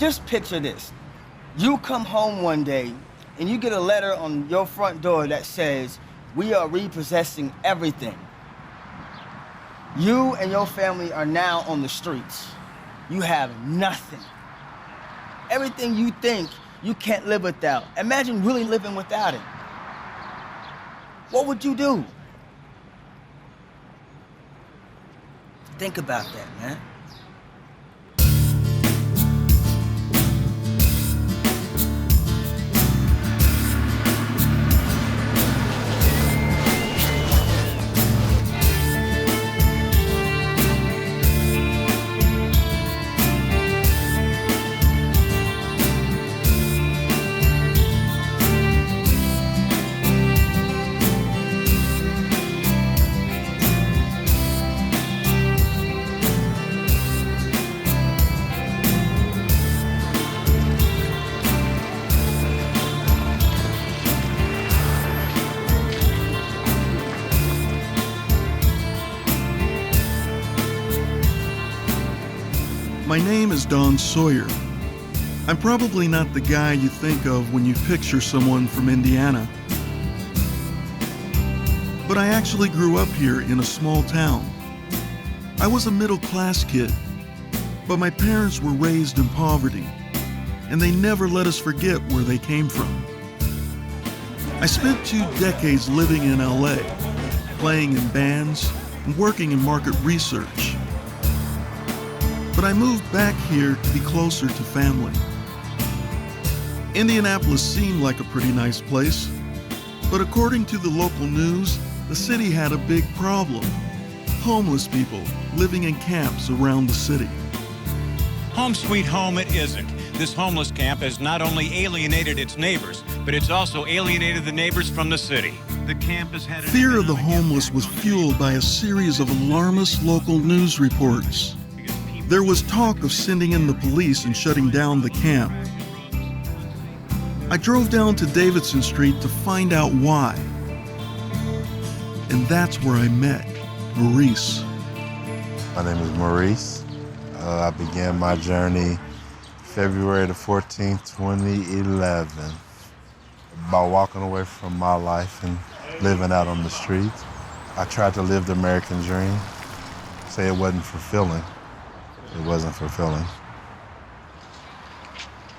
Just picture this. You come home one day and you get a letter on your front door that says, "We are repossessing everything." You and your family are now on the streets. You have nothing. Everything you think you can't live without. Imagine really living without it. What would you do? Think about that, man. My name is Don Sawyer. I'm probably not the guy you think of when you picture someone from Indiana. But I actually grew up here in a small town. I was a middle-class kid, but my parents were raised in poverty, and they never let us forget where they came from. I spent 2 decades living in LA, playing in bands and working in market research. But I moved back here to be closer to family. Indianapolis seemed like a pretty nice place, but according to the local news, the city had a big problem. Homeless people living in camps around the city. Home sweet home it isn't. This homeless camp has not only alienated its neighbors, but it's also alienated the neighbors from the city. The camp has had Fear of the homeless was fueled by a series of alarmist local news reports. There was talk of sending in the police and shutting down the camp. I drove down to Davidson Street to find out why. And that's where I met Maurice. My name is Maurice. I began my journey February the 14th, 2011, by walking away from my life and living out on the streets. I tried to live the American dream, say it wasn't fulfilling. It wasn't fulfilling.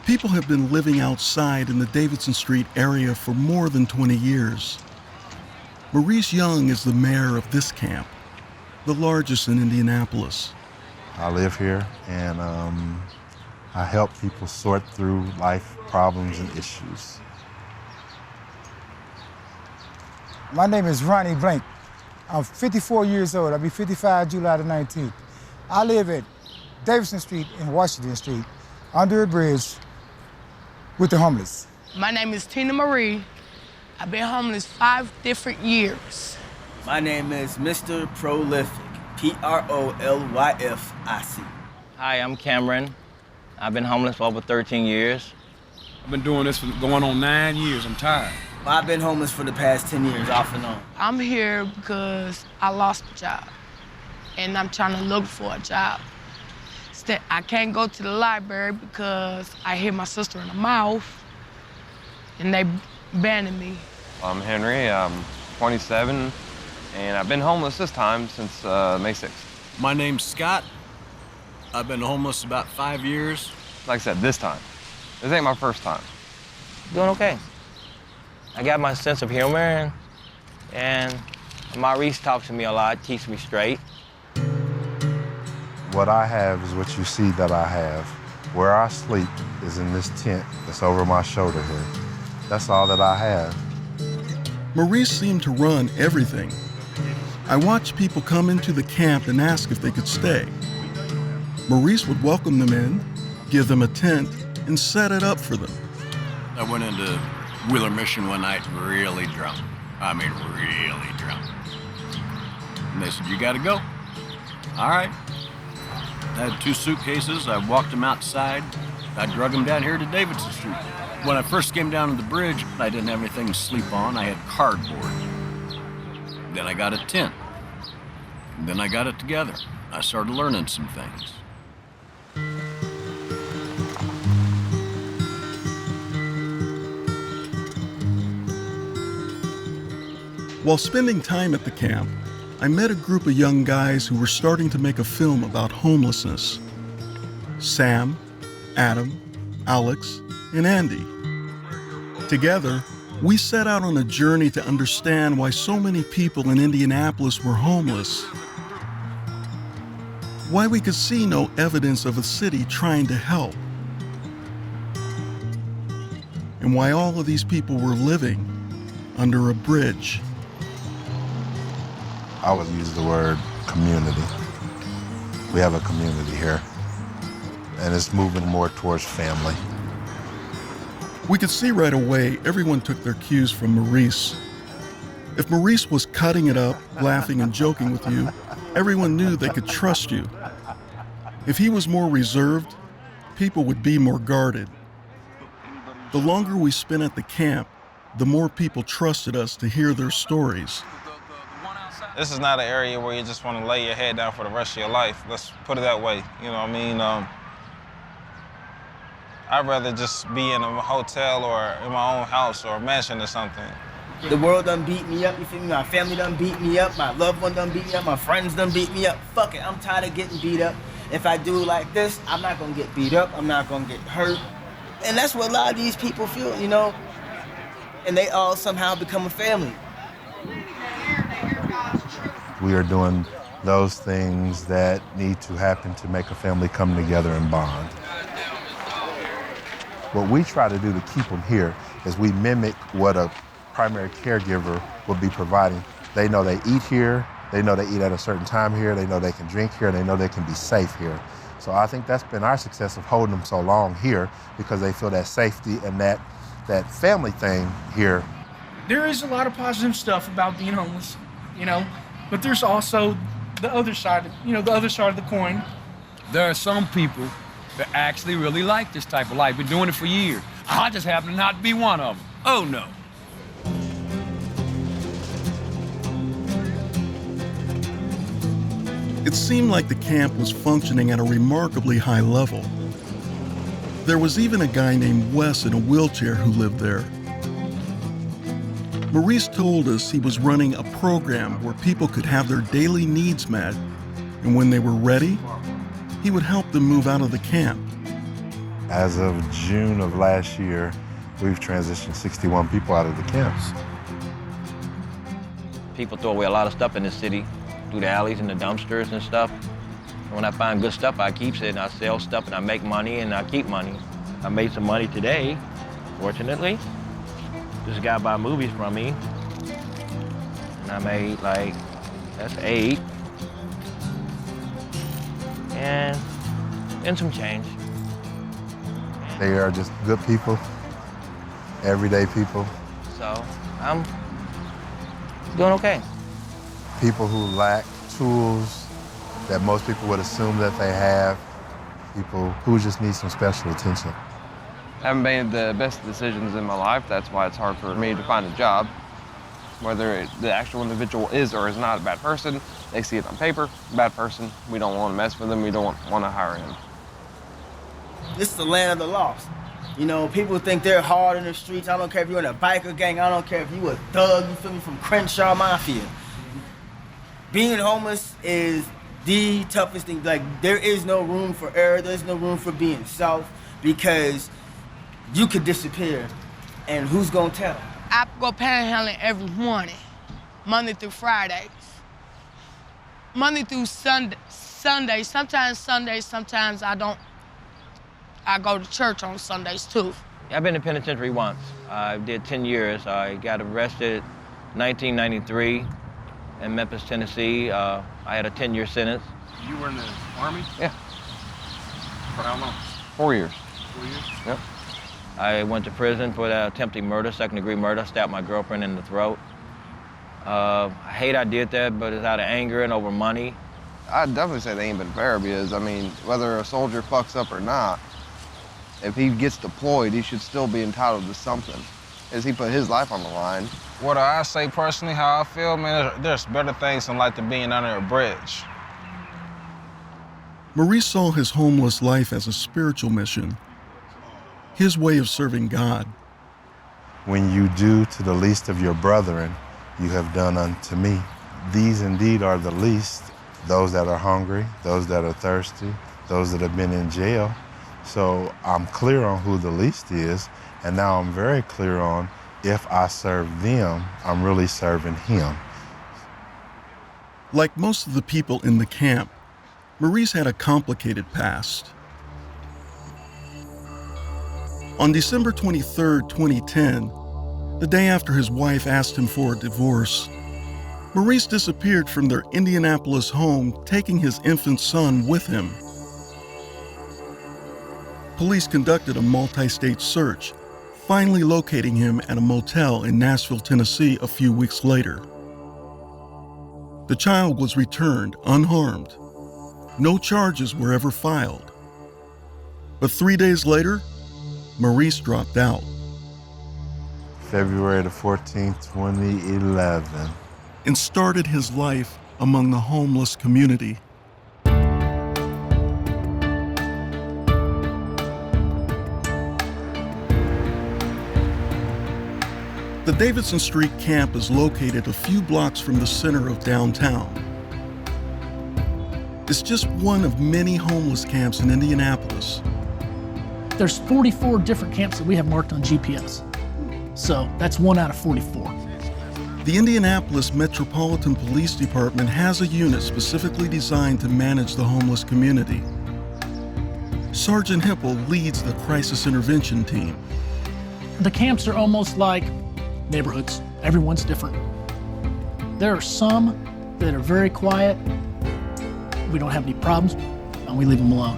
People have been living outside in the Davidson Street area for more than 20 years. Maurice Young is the mayor of this camp, the largest in Indianapolis. I live here and I help people sort through life problems and issues. My name is Ronnie Blank. I'm 54 years old. I'll be 55 July the 19th. I live at Davidson Street and Washington Street, under a bridge with the homeless. My name is Tina Marie. I've been homeless 5 different years. My name is Mr. Prolific, Prolyific. Hi, I'm Cameron. I've been homeless for over 13 years. I've been doing this for going on 9 years. I'm tired. I've been homeless for the past 10 years, off and on. I'm here because I lost a job, and I'm trying to look for a job. I can't go to the library because I hit my sister in the mouth, and they abandoned me. I'm Henry, I'm 27, and I've been homeless this time since May 6th. My name's Scott. I've been homeless about 5 years. Like I said, this time. This ain't my first time. Doing okay. I got my sense of humor, and Maurice talks to me a lot, keeps me straight. What I have is what you see that I have. Where I sleep is in this tent that's over my shoulder here. That's all that I have. Maurice seemed to run everything. I watched people come into the camp and ask if they could stay. Maurice would welcome them in, give them a tent, and set it up for them. I went into Wheeler Mission one night really drunk. I mean, really drunk. And they said, "You gotta go." All right. I had 2 suitcases. I walked them outside. I drug them down here to Davidson Street. When I first came down to the bridge, I didn't have anything to sleep on. I had cardboard. Then I got a tent. And then I got it together. I started learning some things. While spending time at the camp, I met a group of young guys who were starting to make a film about homelessness. Sam, Adam, Alex, and Andy. Together, we set out on a journey to understand why so many people in Indianapolis were homeless. Why we could see no evidence of a city trying to help. And why all of these people were living under a bridge. I would use the word community. We have a community here, and it's moving more towards family. We could see right away everyone took their cues from Maurice. If Maurice was cutting it up, laughing and joking with you, everyone knew they could trust you. If he was more reserved, people would be more guarded. The longer we spent at the camp, the more people trusted us to hear their stories. This is not an area where you just want to lay your head down for the rest of your life. Let's put it that way. You know what I mean? I'd rather just be in a hotel or in my own house or a mansion or something. The world done beat me up, you feel me? My family done beat me up, my loved one done beat me up, my friends done beat me up. Fuck it, I'm tired of getting beat up. If I do like this, I'm not gonna get beat up, I'm not gonna get hurt. And that's what a lot of these people feel, you know? And they all somehow become a family. We are doing those things that need to happen to make a family come together and bond. What we try to do to keep them here is we mimic what a primary caregiver would be providing. They know they eat here, they know they eat at a certain time here, they know they can drink here, they know they can be safe here. So I think that's been our success of holding them so long here, because they feel that safety and that family thing here. There is a lot of positive stuff about being homeless, you know, but there's also the other side, the other side of the coin. There are some people that actually really like this type of life. Been doing it for years. I just happen to not be one of them. Oh no. It seemed like the camp was functioning at a remarkably high level. There was even a guy named Wes in a wheelchair who lived there. Maurice told us he was running a program where people could have their daily needs met, and when they were ready, he would help them move out of the camp. As of June of last year, we've transitioned 61 people out of the camps. People throw away a lot of stuff in the city, through the alleys and the dumpsters and stuff. And when I find good stuff, I keep it, and I sell stuff, and I make money, and I keep money. I made some money today, fortunately. This guy bought movies from me, and I made that's 8. And some change. They are just good people, everyday people. So I'm doing okay. People who lack tools that most people would assume that they have. People who just need some special attention. I haven't made the best decisions in my life. That's why it's hard for me to find a job. Whether the actual individual is or is not a bad person, they see it on paper, bad person. We don't want to mess with him. We don't want to hire him. This is the land of the lost. You know, people think they're hard in the streets. I don't care if you're in a biker gang. I don't care if you a thug, you feel me, from Crenshaw Mafia. Being homeless is the toughest thing. Like, there is no room for error. There's no room for being soft, because you could disappear, and who's gonna tell? I go panhandling every morning, Monday through Fridays. Monday through Sunday. Sometimes Sundays, sometimes I don't. I go to church on Sundays too. I've been in penitentiary once. I did 10 years. I got arrested in 1993 in Memphis, Tennessee. I had a 10-year sentence. You were in the Army? Yeah. For how long? 4 years. 4 years? Yep. I went to prison for attempted murder, second-degree murder, stabbed my girlfriend in the throat. I hate I did that, but it's out of anger and over money. I'd definitely say they ain't been fair because, I mean, whether a soldier fucks up or not, if he gets deployed, he should still be entitled to something, as he put his life on the line. What I say personally, how I feel, man, there's better things in life than being under a bridge. Maurice saw his homeless life as a spiritual mission, his way of serving God. When you do to the least of your brethren you have done unto me. These indeed are the least, those that are hungry, those that are thirsty, those that have been in jail. So I'm clear on who the least is, and now I'm very clear on if I serve them, I'm really serving him. Like most of the people in the camp, Maurice had a complicated past. On December 23, 2010, the day after his wife asked him for a divorce, Maurice disappeared from their Indianapolis home, taking his infant son with him. Police conducted a multi-state search, finally locating him at a motel in Nashville, Tennessee a few weeks later. The child was returned unharmed. No charges were ever filed. But 3 days later, Maurice dropped out. February the 14th, 2011. And started his life among the homeless community. The Davidson Street camp is located a few blocks from the center of downtown. It's just one of many homeless camps in Indianapolis. There's 44 different camps that we have marked on GPS. So that's 1 out of 44. The Indianapolis Metropolitan Police Department has a unit specifically designed to manage the homeless community. Sergeant Hipple leads the crisis intervention team. The camps are almost like neighborhoods. Everyone's different. There are some that are very quiet. We don't have any problems, and we leave them alone.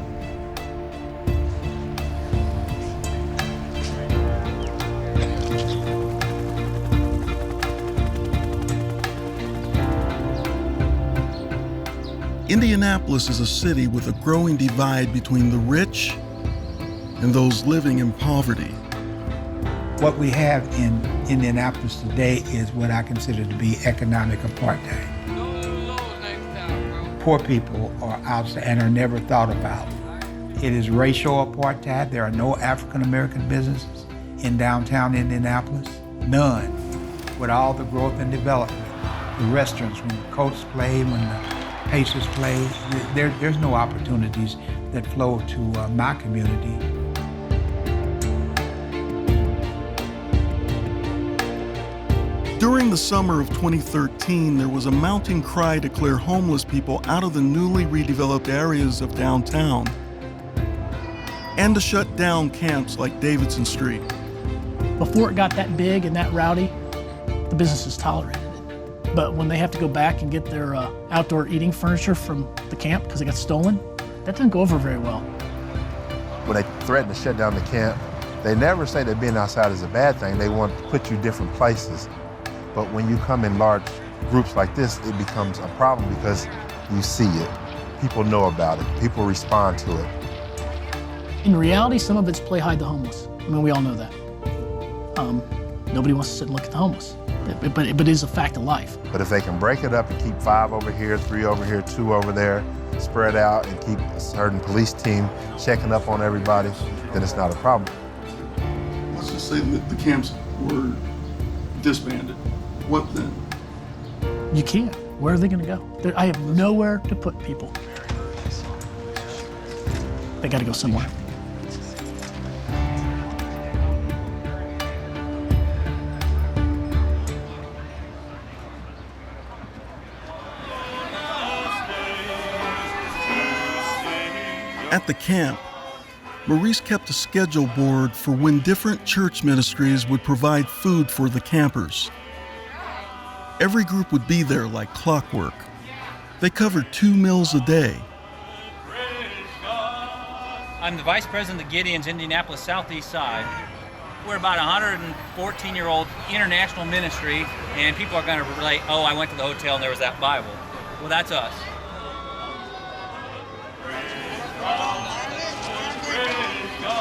Indianapolis is a city with a growing divide between the rich and those living in poverty. What we have in Indianapolis today is what I consider to be economic apartheid. Poor people are outside and are never thought about. It is racial apartheid. There are no African-American businesses in downtown Indianapolis, none. With all the growth and development, the restaurants, when the Colts play, when the Pacers play, there's no opportunities that flow to my community. During the summer of 2013, there was a mounting cry to clear homeless people out of the newly redeveloped areas of downtown and to shut down camps like Davidson Street. Before it got that big and that rowdy, the businesses tolerated it. But when they have to go back and get their outdoor eating furniture from the camp because it got stolen, that didn't go over very well. When they threaten to shut down the camp, they never say that being outside is a bad thing. They want to put you different places. But when you come in large groups like this, it becomes a problem because you see it. People know about it. People respond to it. In reality, some of it's play hide the homeless. I mean, we all know that. Nobody wants to sit and look at the homeless, but it is a fact of life. But if they can break it up and keep 5 over here, 3 over here, 2 over there, spread out and keep a certain police team checking up on everybody, then it's not a problem. Let's just say that the camps were disbanded. What then? You can't. Where are they going to go? I have nowhere to put people. They got to go somewhere. At the camp, Maurice kept a schedule board for when different church ministries would provide food for the campers. Every group would be there like clockwork. They covered 2 meals a day. I'm the vice president of Gideon's Indianapolis Southeast Side. We're about a 114-year-old international ministry, and people are going to relate, oh, I went to the hotel and there was that Bible. Well, that's us.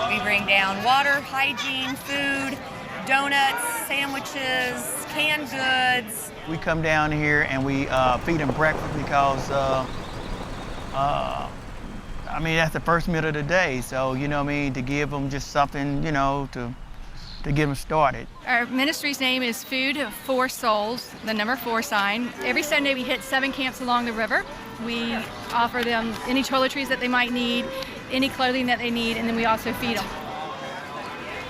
We bring down water, hygiene, food, donuts, sandwiches, canned goods. We come down here and we feed them breakfast because, I mean, that's the first meal of the day. So, you know what I mean, to give them just something, you know, to to get them started. Our ministry's name is Food for Souls, the number 4 sign. Every Sunday we hit 7 camps along the river. We offer them any toiletries that they might need, any clothing that they need, and then we also feed them.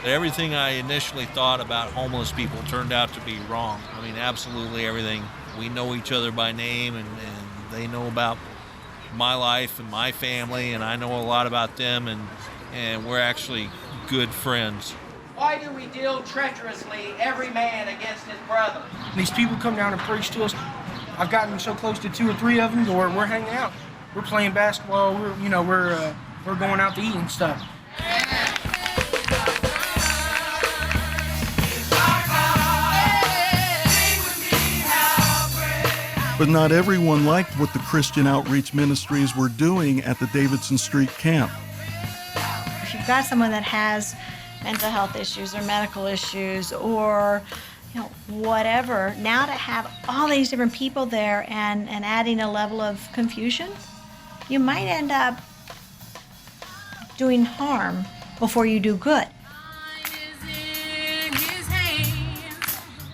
Everything I initially thought about homeless people turned out to be wrong. I mean, absolutely everything. We know each other by name, and they know about my life and my family, and I know a lot about them, and we're actually good friends. Why do we deal treacherously every man against his brother? These people come down and preach to us. I've gotten so close to 2 or 3 of them, or we're hanging out. We're playing basketball. We're going out to eat and stuff. But not everyone liked what the Christian outreach ministries were doing at the Davidson Street camp. If you've got someone that has mental health issues or medical issues or whatever, now to have all these different people there and adding a level of confusion, you might end up doing harm before you do good.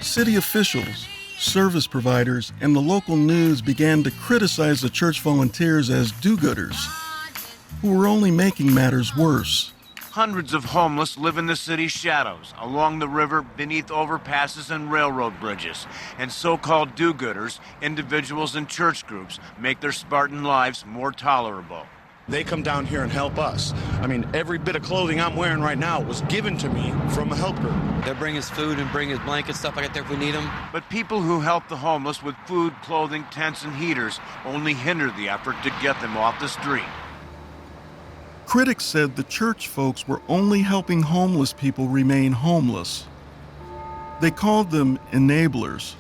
City officials, service providers, and the local news began to criticize the church volunteers as do-gooders, who were only making matters worse. Hundreds of homeless live in the city's shadows, along the river, beneath overpasses and railroad bridges. And so-called do-gooders, individuals and church groups, make their Spartan lives more tolerable. They come down here and help us. I mean, every bit of clothing I'm wearing right now was given to me from a help group. They bring us food and bring us blankets, stuff like that if we need them. But people who help the homeless with food, clothing, tents, and heaters only hinder the effort to get them off the street. Critics said the church folks were only helping homeless people remain homeless. They called them enablers.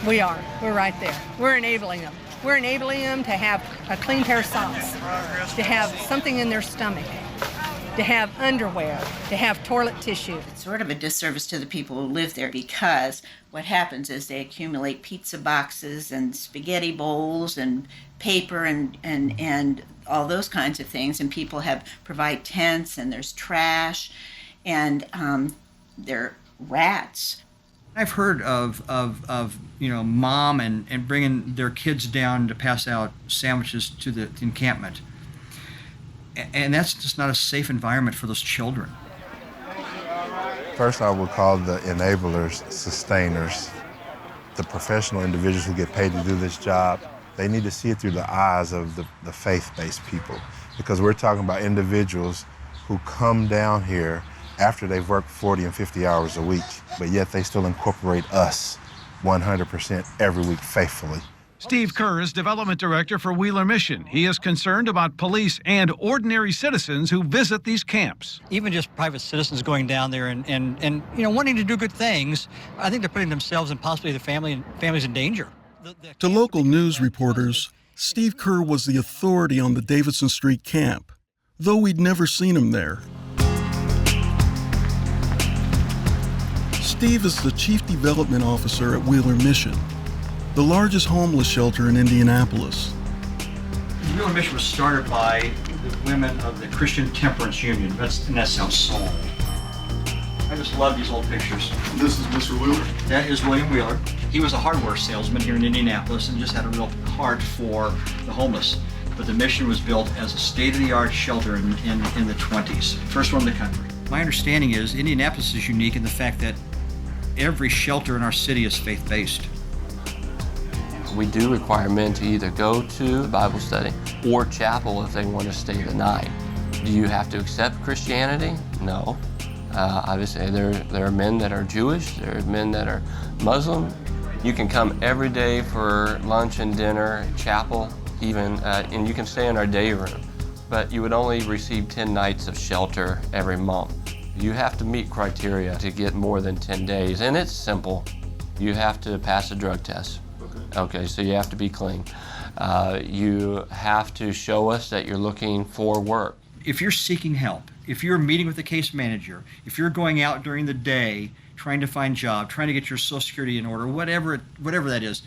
We are. We're right there. We're enabling them. We're enabling them to have a clean pair of socks, to have something in their stomach, to have underwear, to have toilet tissue. It's sort of a disservice to the people who live there because what happens is they accumulate pizza boxes and spaghetti bowls and paper and all those kinds of things, and people provide tents, and there's trash, and there are rats. I've heard of mom and bringing their kids down to pass out sandwiches to the encampment. And that's just not a safe environment for those children. First, I would call the enablers sustainers. The professional individuals who get paid to do this job, they need to see it through the eyes of the faith-based people, because we're talking about individuals who come down here after they've worked 40 and 50 hours a week, but yet they still incorporate us 100% every week faithfully. Steve Kerr is development director for Wheeler Mission. He is concerned about police and ordinary citizens who visit these camps. Even just private citizens going down there and wanting to do good things, I think they're putting themselves and possibly the families in danger. To local news reporters, Steve Kerr was the authority on the Davidson Street camp, though we'd never seen him there. Steve is the Chief Development Officer at Wheeler Mission, the largest homeless shelter in Indianapolis. Wheeler Mission was started by the women of the Christian Temperance Union. And that sounds solemn. I just love these old pictures. This is Mr. Wheeler? That is William Wheeler. He was a hardware salesman here in Indianapolis and just had a real heart for the homeless. But the mission was built as a state-of-the-art shelter in the 20s. First one in the country. My understanding is Indianapolis is unique in the fact that every shelter in our city is faith-based. We do require men to either go to Bible study or chapel if they want to stay the night. Do you have to accept Christianity? No. Obviously, there are men that are Jewish, there are men that are Muslim. You can come every day for lunch and dinner, chapel, even, and you can stay in our day room. But you would only receive 10 nights of shelter every month. You have to meet criteria to get more than 10 days, and it's simple. You have to pass a drug test. Okay, so you have to be clean. You have to show us that you're looking for work. If you're seeking help, if you're meeting with the case manager, if you're going out during the day trying to find a job, trying to get your Social Security in order, whatever that is,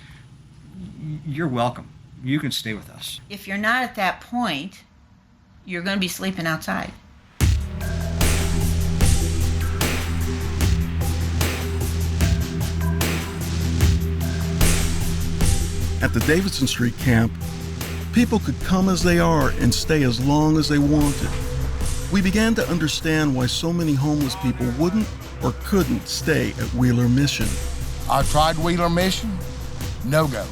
you're welcome. You can stay with us. If you're not at that point, you're going to be sleeping outside. At the Davidson Street camp, people could come as they are and stay as long as they wanted. We began to understand why so many homeless people wouldn't or couldn't stay at Wheeler Mission. I tried Wheeler Mission, no go.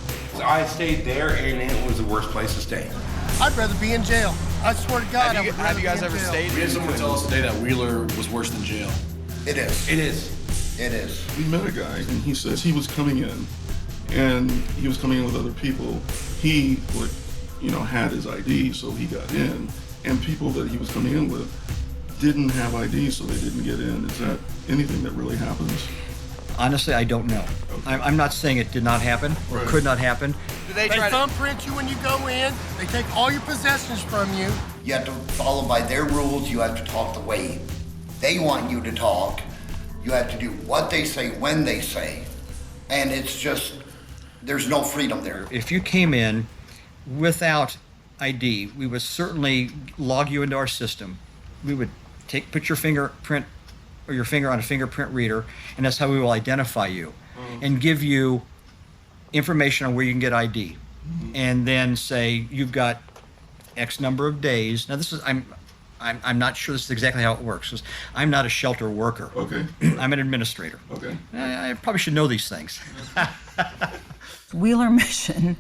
I stayed there and it was the worst place to stay. I'd rather be in jail. I swear to God, Have you guys ever stayed? We had someone tell us today that Wheeler was worse than jail. It is. It is. It is. We met a guy and he says he was coming in and he was coming in with other people. He had his ID, so he got in. And people that he was coming in with didn't have ID, so they didn't get in. Is that anything that really happens? Honestly, I don't know. Okay. I'm not saying it did not happen or could not happen. Do they thumbprint you when you go in? They take all your possessions from you. You have to follow by their rules. You have to talk the way they want you to talk. You have to do what they say when they say. And it's just, there's no freedom there. If you came in without ID, we would certainly log you into our system. We would put your fingerprint or your finger on a fingerprint reader, and that's how we will identify you and give you information on where you can get ID. And then say you've got X number of days. Now this is I'm not sure this is exactly how it works, because I'm not a shelter worker. Okay. I'm an administrator. Okay. I probably should know these things. Wheeler Mission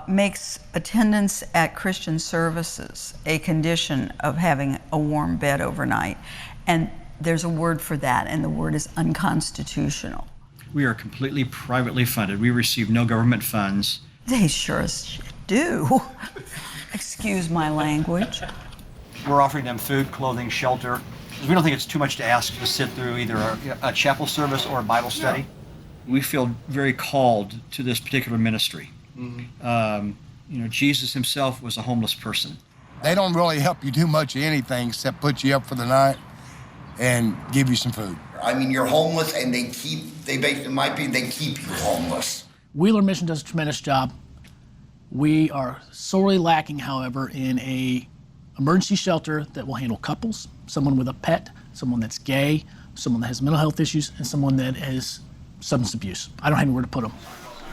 makes attendance at Christian services a condition of having a warm bed overnight. And there's a word for that, and the word is unconstitutional. We are completely privately funded. We receive no government funds. They sure as shit do. Excuse my language. We're offering them food, clothing, shelter. We don't think it's too much to ask to sit through either a chapel service or a Bible study. We feel very called to this particular ministry. Jesus himself was a homeless person. They don't really help you do much of anything except put you up for the night and give you some food. I mean, you're homeless and they keep you homeless. Wheeler Mission does a tremendous job. We are sorely lacking, however, in a emergency shelter that will handle couples, someone with a pet, someone that's gay, someone that has mental health issues, and someone that has substance abuse. I don't have anywhere to put them.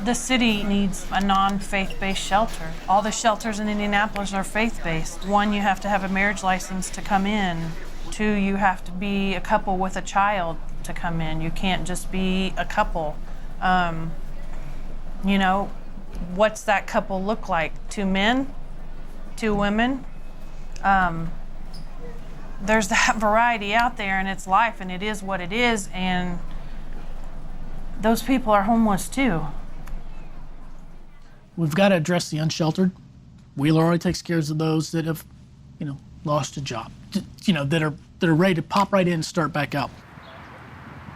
The city needs a non-faith-based shelter. All the shelters in Indianapolis are faith-based. One, you have to have a marriage license to come in. Two, you have to be a couple with a child to come in. You can't just be a couple. What's that couple look like? 2 men? 2 women? There's that variety out there, and it's life, and it is what it is, and those people are homeless too. We've got to address the unsheltered. Wheeler already takes care of those that have, lost a job, that are ready to pop right in and start back out.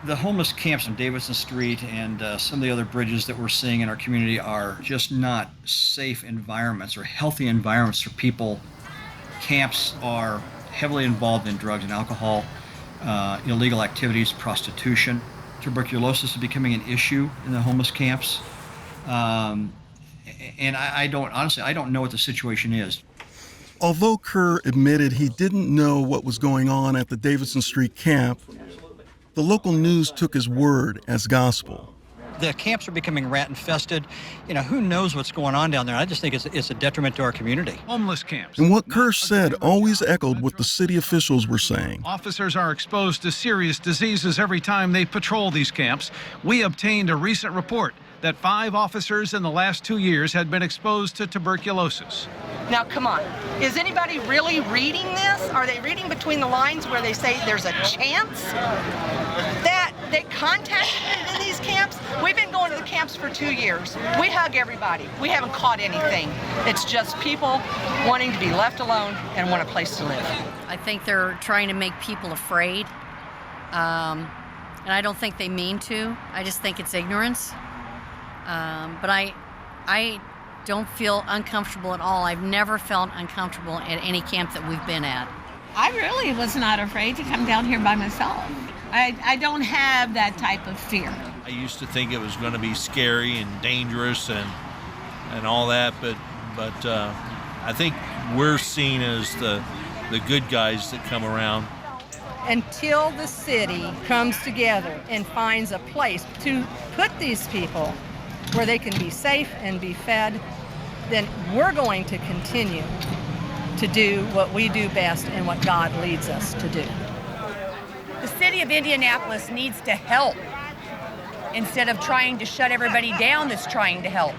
The homeless camps on Davidson Street and some of the other bridges that we're seeing in our community are just not safe environments or healthy environments for people. Camps are heavily involved in drugs and alcohol, illegal activities, prostitution. Tuberculosis is becoming an issue in the homeless camps. And I don't know what the situation is. Although Kerr admitted he didn't know what was going on at the Davidson Street camp, the local news took his word as gospel. The camps are becoming rat infested. Who knows what's going on down there? I just think it's a detriment to our community. Homeless camps. And what Kerr said always echoed what the city officials were saying. Officers are exposed to serious diseases every time they patrol these camps. We obtained a recent report that 5 officers in the last 2 years had been exposed to tuberculosis. Now, come on. Is anybody really reading this? Are they reading between the lines where they say there's a chance that they contacted in these camps? We've been going to the camps for 2 years. We hug everybody. We haven't caught anything. It's just people wanting to be left alone and want a place to live. I think they're trying to make people afraid. And I don't think they mean to. I just think it's ignorance. But I don't feel uncomfortable at all. I've never felt uncomfortable at any camp that we've been at. I really was not afraid to come down here by myself. I don't have that type of fear. I used to think it was going to be scary and dangerous and all that, but I think we're seen as the good guys that come around. Until the city comes together and finds a place to put these people, where they can be safe and be fed, then we're going to continue to do what we do best and what God leads us to do. The city of Indianapolis needs to help instead of trying to shut everybody down that's trying to help.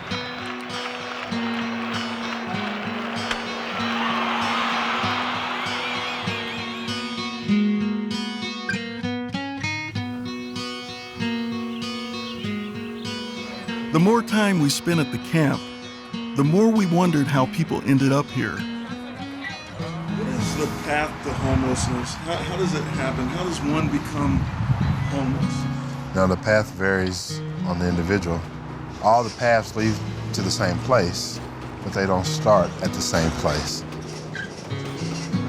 The more time we spent at the camp, the more we wondered how people ended up here. What is the path to homelessness? How does it happen? How does one become homeless? Now, the path varies on the individual. All the paths lead to the same place, but they don't start at the same place.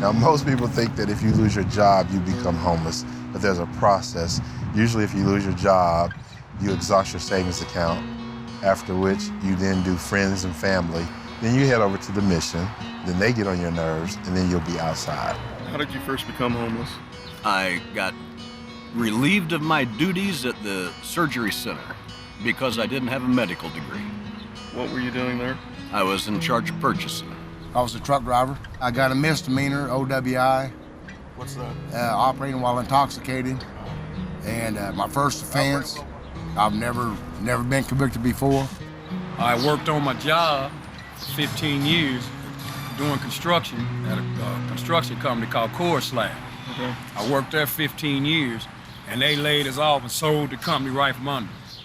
Now, most people think that if you lose your job, you become homeless, but there's a process. Usually, if you lose your job, you exhaust your savings account, after which you then do friends and family. Then you head over to the mission, then they get on your nerves, and then you'll be outside. How did you first become homeless? I got relieved of my duties at the surgery center because I didn't have a medical degree. What were you doing there? I was in charge of purchasing. I was a truck driver. I got a misdemeanor, OWI. What's that? Operating while intoxicated. And my first offense, I've never been convicted before. I worked on my job for 15 years doing construction at a construction company called Core Slab. Okay. I worked there 15 years, and they laid us off and sold the company right from under us.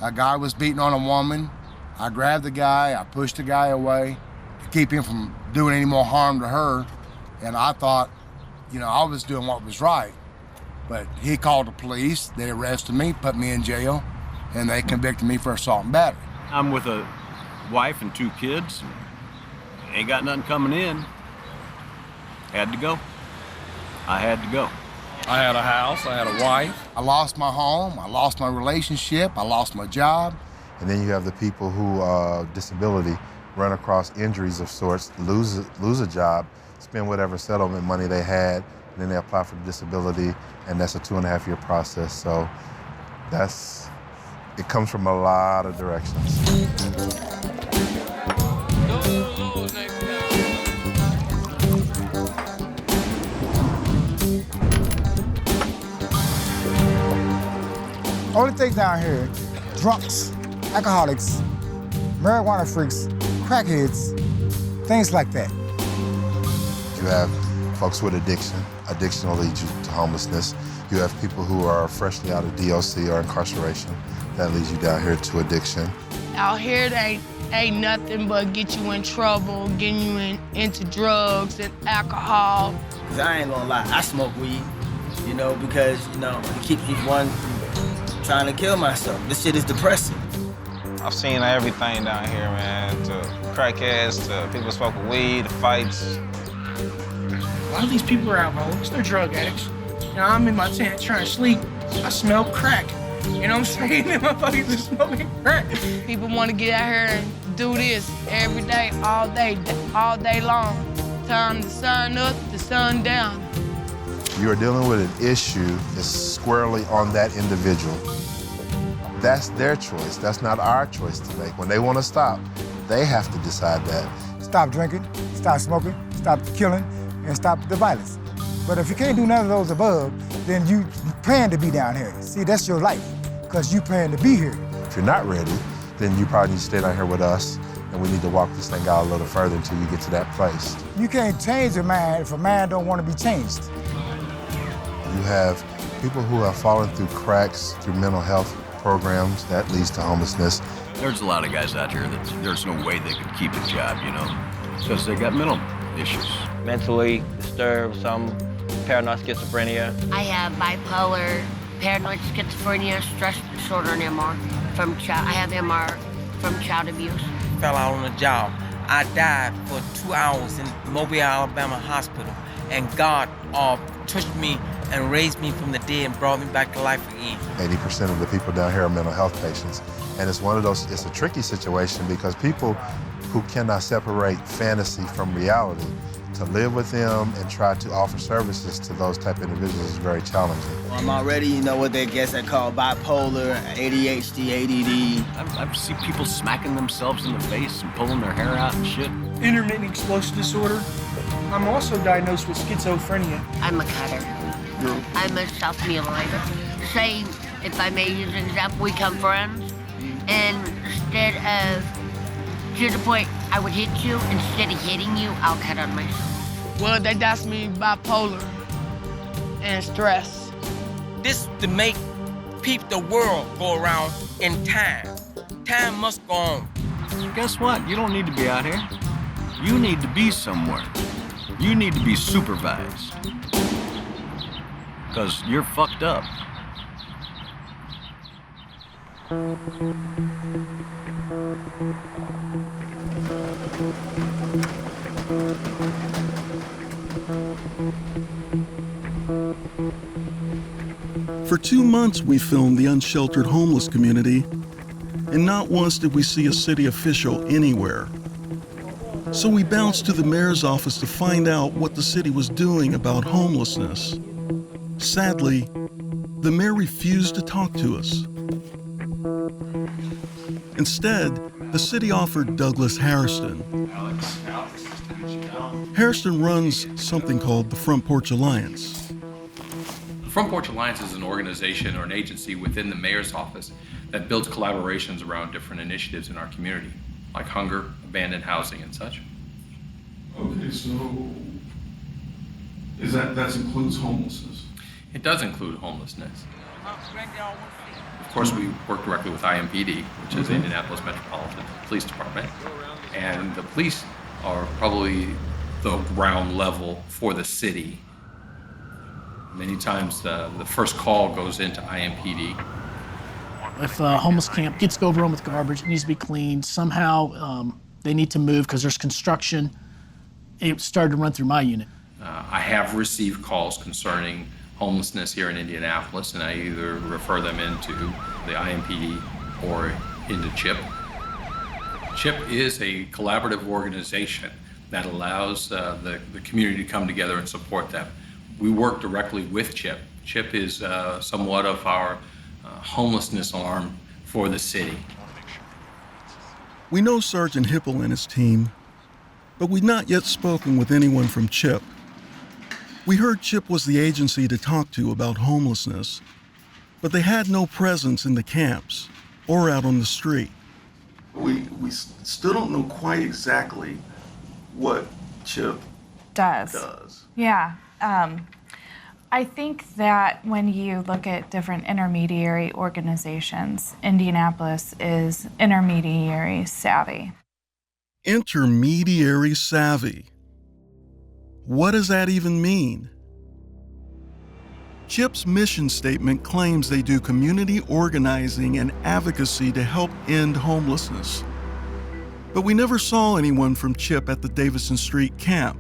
A guy was beating on a woman. I grabbed the guy, I pushed the guy away to keep him from doing any more harm to her. And I thought, I was doing what was right. But he called the police, they arrested me, put me in jail, and they convicted me for assault and battery. I'm with a wife and 2 kids. Ain't got nothing coming in. Had to go. I had to go. I had a house, I had a wife. I lost my home, I lost my relationship, I lost my job. And then you have the people who, disability, run across injuries of sorts, lose a job, spend whatever settlement money they had, and then they apply for disability, and that's a 2.5-year process. So it comes from a lot of directions. Only thing down here, drunks, alcoholics, marijuana freaks, crackheads, things like that. You have folks with addiction. Addiction will lead you to homelessness. You have people who are freshly out of DOC or incarceration. That leads you down here to addiction. Out here, they ain't nothing but get you in trouble, getting you into drugs and alcohol. 'Cause I ain't gonna lie, I smoke weed, because, it keeps me from trying to kill myself. This shit is depressing. I've seen everything down here, man, to crackheads, to people smoking weed, to fights. A lot of these people are alcoholics, they're drug addicts. I'm in my tent trying to sleep, I smell crack. You know what I'm saying? And my buddies are smoking crack. People want to get out here and do this every day, all day long. Time the sun up, the sun down. You are dealing with an issue that's squarely on that individual. That's their choice. That's not our choice to make. When they want to stop, they have to decide that. Stop drinking, stop smoking, stop killing, and stop the violence. But if you can't do none of those above, then you plan to be down here. See, that's your life, because you plan to be here. If you're not ready, then you probably need to stay down here with us, and we need to walk this thing out a little further until you get to that place. You can't change a man if a man don't want to be changed. You have people who have fallen through cracks through mental health programs. That leads to homelessness. There's a lot of guys out here that there's no way they could keep a job, because they got mental issues. Mentally disturbed, some paranoid schizophrenia. I have bipolar, paranoid schizophrenia, stress disorder, and MR from child. I have MR from child abuse. Fell out on the job. I died for 2 hours in Mobile, Alabama hospital, and God touched me and raised me from the dead and brought me back to life again. 80% of the people down here are mental health patients. And it's a tricky situation because people who cannot separate fantasy from reality to live with them and try to offer services to those type of individuals is very challenging. Well, I'm already, what they guess they call bipolar, ADHD, ADD. I've seen people smacking themselves in the face and pulling their hair out and shit. Intermittent explosive disorder. I'm also diagnosed with schizophrenia. I'm a cutter. I'm a self-mutilator. Say, if I may use an example, we come friends, and instead of, to the point I would hit you, instead of hitting you, I'll cut on myself. Well, they diagnosed me bipolar and stress. This to make the world go around in time. Time must go on. Guess what? You don't need to be out here. You need to be somewhere. You need to be supervised. Because you're fucked up. For 2 months, we filmed the unsheltered homeless community, and not once did we see a city official anywhere. So we bounced to the mayor's office to find out what the city was doing about homelessness. Sadly, the mayor refused to talk to us. Instead, the city offered Douglas Hairston. Hairston runs something called the Front Porch Alliance. The Front Porch Alliance is an organization or an agency within the mayor's office that builds collaborations around different initiatives in our community, like hunger, abandoned housing, and such. Okay, so that includes homelessness? It does include homelessness. Of course, we work directly with IMPD, which is the Indianapolis Metropolitan Police Department, and the police are probably the ground level for the city. Many times the first call goes into IMPD. If a homeless camp gets overrun with garbage, it needs to be cleaned. Somehow they need to move because there's construction. It started to run through my unit. I have received calls concerning homelessness here in Indianapolis, and I either refer them into the IMPD or into CHIP. CHIP is a collaborative organization that allows the community to come together and support them. We work directly with CHIP. CHIP is somewhat of our homelessness arm for the city. We know Sergeant Hipple and his team, but we've not yet spoken with anyone from CHIP. We heard CHIP was the agency to talk to about homelessness, but they had no presence in the camps or out on the street. We still don't know quite exactly what CHIP does. Yeah. I think that when you look at different intermediary organizations, Indianapolis is intermediary savvy. Intermediary savvy. What does that even mean? CHIP's mission statement claims they do community organizing and advocacy to help end homelessness. But we never saw anyone from CHIP at the Davison Street camp.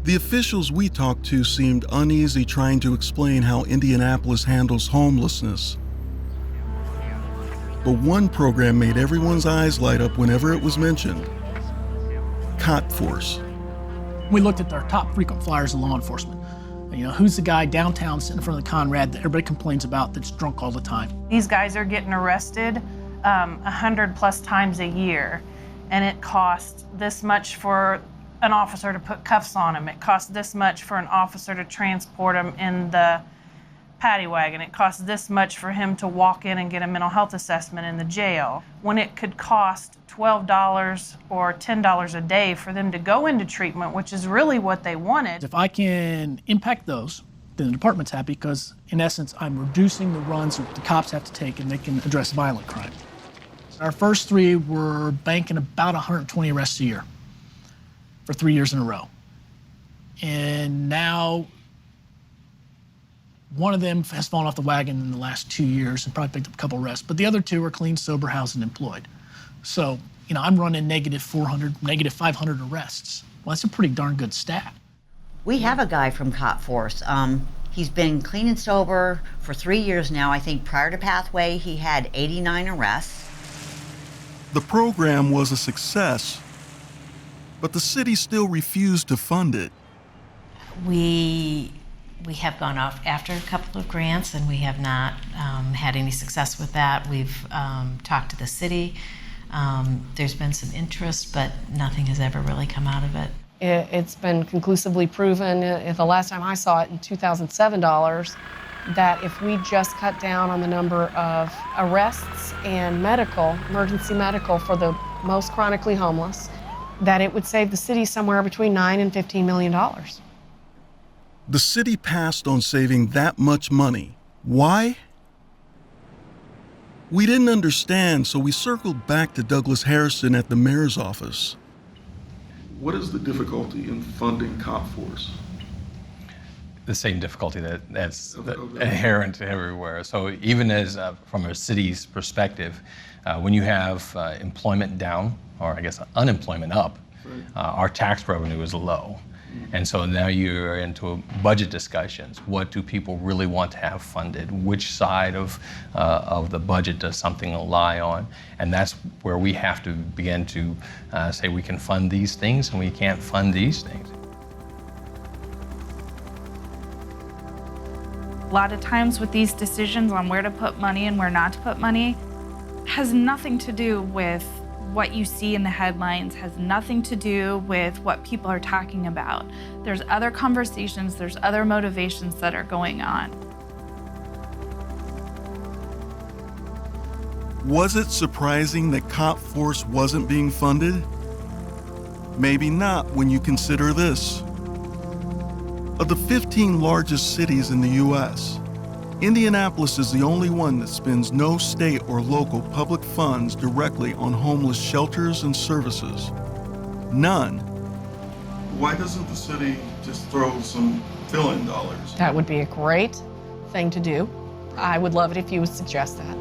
The officials we talked to seemed uneasy trying to explain how Indianapolis handles homelessness. But one program made everyone's eyes light up whenever it was mentioned: Cot Force. We looked at our top frequent flyers in law enforcement. Who's the guy downtown sitting in front of the Conrad that everybody complains about that's drunk all the time? These guys are getting arrested 100+ times a year, and it costs this much for an officer to put cuffs on him. It costs this much for an officer to transport him in the paddy wagon. It costs this much for him to walk in and get a mental health assessment in the jail, when it could cost $12 or $10 a day for them to go into treatment, which is really what they wanted. If I can impact those, then the department's happy because, in essence, I'm reducing the runs that the cops have to take and they can address violent crime. Our first 3 were banking about 120 arrests a year for 3 years in a row. And now one of them has fallen off the wagon in the last 2 years and probably picked up a couple arrests, but the other 2 are clean, sober, housed, and employed. So, I'm running -400, -500 arrests. Well, that's a pretty darn good stat. We have a guy from Cot Force. He's been clean and sober for 3 years now. I think prior to Pathway, he had 89 arrests. The program was a success, but the city still refused to fund it. We have gone off after a couple of grants, and we have not had any success with that. We've talked to the city. There's been some interest, but nothing has ever really come out of it. It's been conclusively proven, the last time I saw it in 2007 dollars, that if we just cut down on the number of arrests and emergency medical for the most chronically homeless, that it would save the city somewhere between $9 and $15 million. The city passed on saving that much money. Why? We didn't understand, so we circled back to Douglas Harrison at the mayor's office. What is the difficulty in funding Cop Force? The same difficulty that's inherent everywhere. So even as from a city's perspective, when you have employment down, or I guess unemployment up, our tax revenue is low. And so now you're into budget discussions. What do people really want to have funded? Which side of the budget does something lie on? And that's where we have to begin to say we can fund these things and we can't fund these things. A lot of times with these decisions on where to put money and where not to put money has nothing to do with what you see in the headlines, has nothing to do with what people are talking about. There's other conversations, there's other motivations that are going on. Was it surprising that Cop Force wasn't being funded? Maybe not when you consider this. Of the 15 largest cities in the U.S., Indianapolis is the only one that spends no state or local public funds directly on homeless shelters and services. None. Why doesn't the city just throw some fill-in dollars? That would be a great thing to do. I would love it if you would suggest that.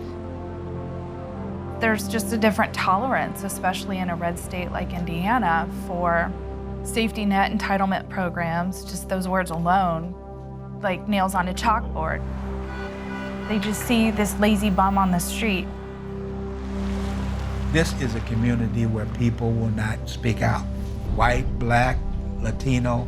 There's just a different tolerance, especially in a red state like Indiana, for safety net entitlement programs. Just those words alone, like nails on a chalkboard. They just see this lazy bum on the street. This is a community where people will not speak out. White, black, Latino,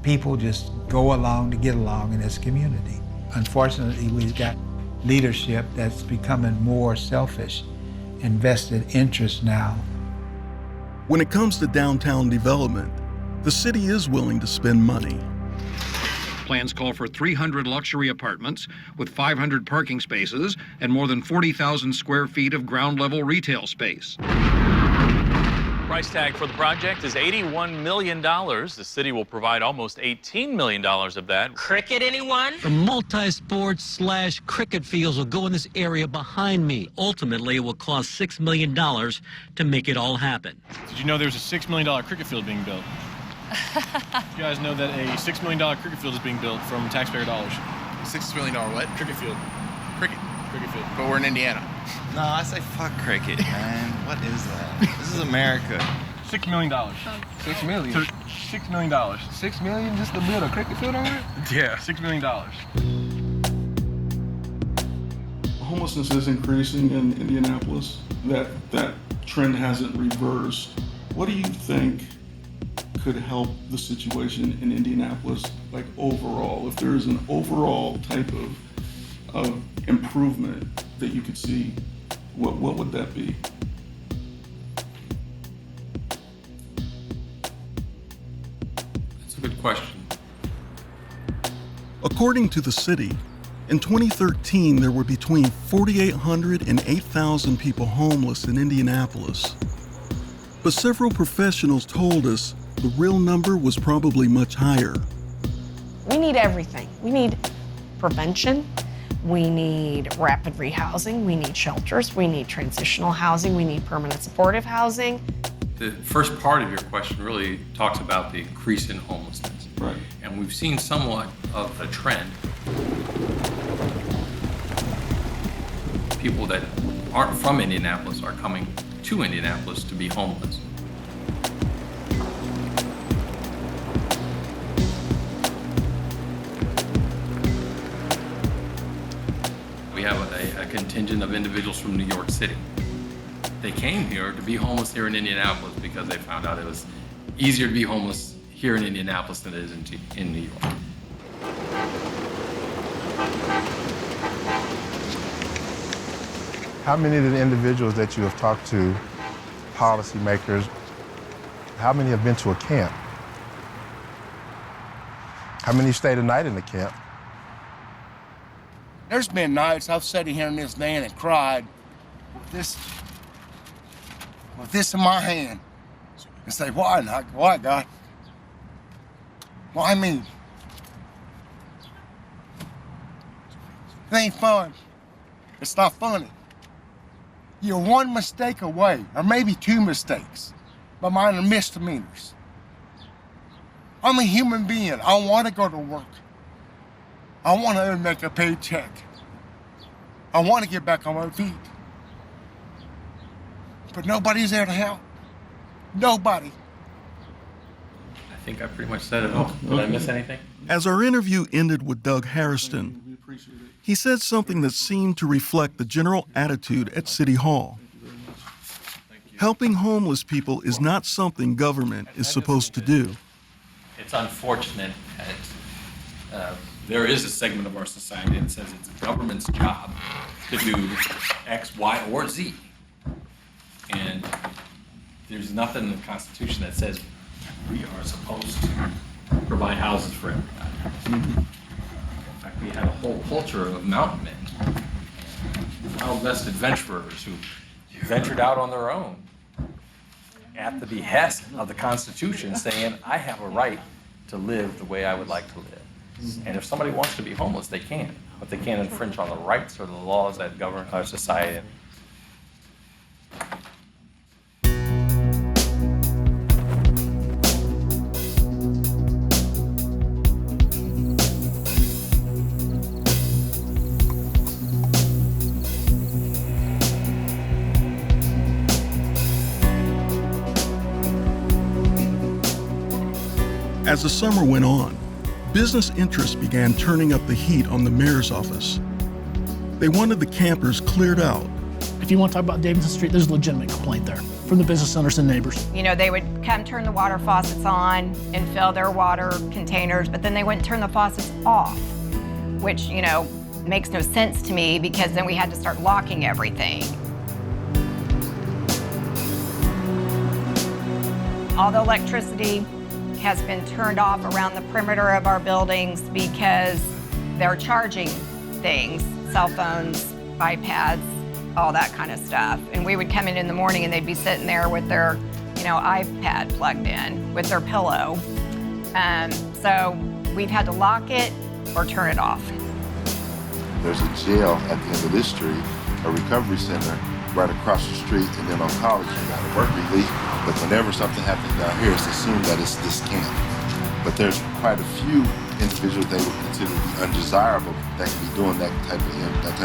people just go along to get along in this community. Unfortunately, we've got leadership that's becoming more selfish, invested interest now. When it comes to downtown development, the city is willing to spend money. Plans call for 300 luxury apartments with 500 parking spaces and more than 40,000 square feet of ground-level retail space. Price tag for the project is $81 million. The city will provide almost $18 million of that. Cricket, anyone? The multi-sports/cricket fields will go in this area behind me. Ultimately, it will cost $6 million to make it all happen. Did you know there's a $6 million cricket field being built? You guys know that a $6 million cricket field is being built from taxpayer dollars? $6 million what? Cricket field. Cricket. Cricket field. But we're in Indiana. No, I say fuck cricket, man. What is that? This is America. $6 million. $6 million? $6 million. $6 million just to build a cricket field over it? Yeah, $6 million. Homelessness is increasing in Indianapolis. That trend hasn't reversed. What do you think could help the situation in Indianapolis, like overall? If there is an overall type of improvement that you could see, what would that be? That's a good question. According to the city, in 2013, there were between 4,800 and 8,000 people homeless in Indianapolis. But several professionals told us the real number was probably much higher. We need everything. We need prevention. We need rapid rehousing. We need shelters. We need transitional housing. We need permanent supportive housing. The first part of your question really talks about the increase in homelessness. Right. And we've seen somewhat of a trend. People that aren't from Indianapolis are coming to Indianapolis to be homeless. We have a contingent of individuals from New York City. They came here to be homeless here in Indianapolis because they found out it was easier to be homeless here in Indianapolis than it is in New York. How many of the individuals that you have talked to, policymakers, how many have been to a camp? How many stayed a night in the camp? There's been nights I've sat here in this van and cried with this in my hand and say, why not? Why, God? Why me? It ain't fun. It's not funny. You're one mistake away, or maybe two mistakes, but mine are misdemeanors. I'm a human being. I want to go to work. I want to make a paycheck. I want to get back on my feet. But nobody's there to help. Nobody. I think I pretty much said it all. Did I miss anything? As our interview ended with Doug Harrison, he said something that seemed to reflect the general attitude at City Hall. Helping homeless people is not something government is supposed to do. It's unfortunate that there is a segment of our society that says it's the government's job to do X, Y, or Z. And there's nothing in the Constitution that says we are supposed to provide houses for everybody. In fact, we had a whole culture of mountain men, wild-west adventurers who ventured out on their own at the behest of the Constitution, saying, I have a right to live the way I would like to live. And if somebody wants to be homeless, they can, but they can't infringe on the rights or the laws that govern our society. As the summer went on, business interests began turning up the heat on the mayor's office. They wanted the campers cleared out. If you want to talk about Davidson Street, there's a legitimate complaint there from the business owners and neighbors. You know, they would come turn the water faucets on and fill their water containers, but then they wouldn't turn the faucets off, which, you know, makes no sense to me because then we had to start locking everything. All the electricity has been turned off around the perimeter of our buildings because they're charging things, cell phones, iPads, all that kind of stuff. And we would come in the morning and they'd be sitting there with their, you know, iPad plugged in with their pillow. So we've had to lock it or turn it off. There's a jail at the end of this street, a recovery center right across the street, and then on College you got a work relief. But whenever something happens down here, it's assumed that it's this camp. But there's quite a few individuals they would consider to be undesirable that can be doing that type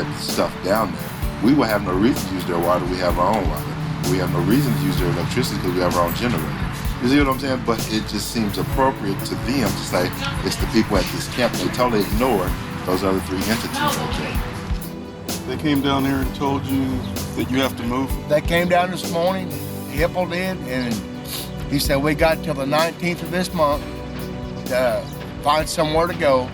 of stuff down there. We will have no reason to use their water. We have our own water. We have no reason to use their electricity because we have our own generator. You see what I'm saying? But it just seems appropriate to them to say it's the people at this camp. They totally ignore those other three entities right there. They came down here and told you that you have to move? They came down this morning, Hipple did, and he said, we got till the 19th of this month to find somewhere to go.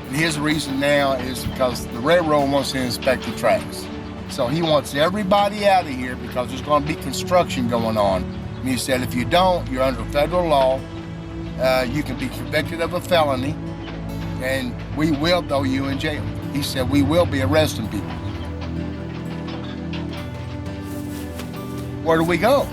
And his reason now is because the railroad wants to inspect the tracks. So he wants everybody out of here because there's going to be construction going on. And he said, if you don't, you're under federal law. You can be convicted of a felony, and we will throw you in jail. He said, we will be arresting people. Where do we go?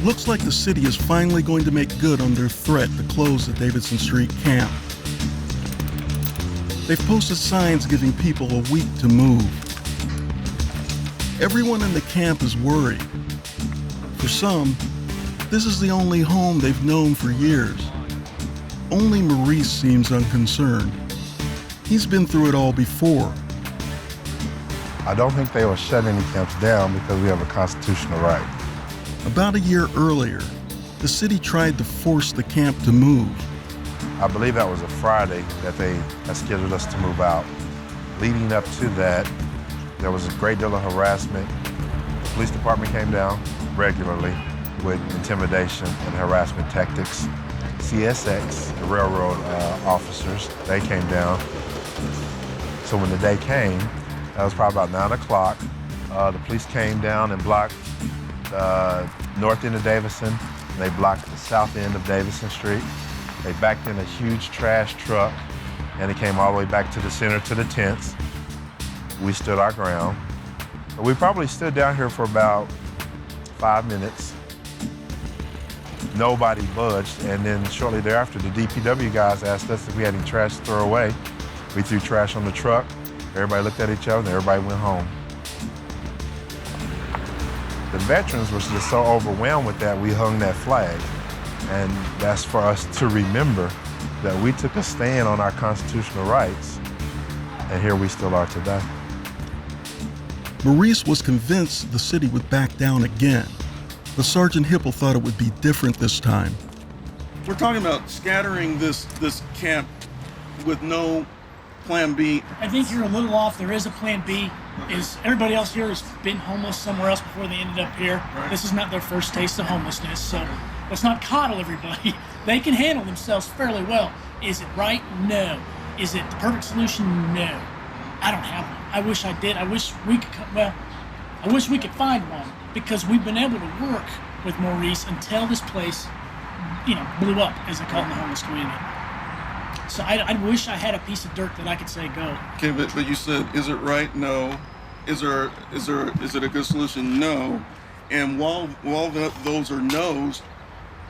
Looks like the city is finally going to make good on their threat to close the Davidson Street camp. They've posted signs giving people a week to move. Everyone in the camp is worried. For some, this is the only home they've known for years. Only Maurice seems unconcerned. He's been through it all before. I don't think they will shut any camps down because we have a constitutional right. About a year earlier, the city tried to force the camp to move. I believe that was a Friday that they had scheduled us to move out. Leading up to that, there was a great deal of harassment. The police department came down regularly with intimidation and harassment tactics. CSX, the railroad officers, they came down. So when the day came, that was probably about 9 o'clock, the police came down and blocked the north end of Davidson, and they blocked the south end of Davidson Street. They backed in a huge trash truck, and it came all the way back to the center to the tents. We stood our ground. We probably stood down here for about 5 minutes. Nobody budged, and then shortly thereafter, the DPW guys asked us if we had any trash to throw away. We threw trash on the truck. Everybody looked at each other, and everybody went home. The veterans were just so overwhelmed with that, we hung that flag. And that's for us to remember that we took a stand on our constitutional rights, and here we still are today. Maurice was convinced the city would back down again, but Sergeant Hipple thought it would be different this time. We're talking about scattering this camp with no plan B. I think you're a little off. There is a plan B. Is everybody else here has been homeless somewhere else before they ended up here. Right. This is not their first taste of homelessness, so let's not coddle everybody. They can handle themselves fairly well. Is it right? No. Is it the perfect solution? No. I don't have one. I wish I did. I wish we could find one, because we've been able to work with Maurice until this place, blew up, as they call it in the homeless community. So I wish I had a piece of dirt that I could say go. Okay, but you said, is it right? No. Is it a good solution? No. And while those are no's,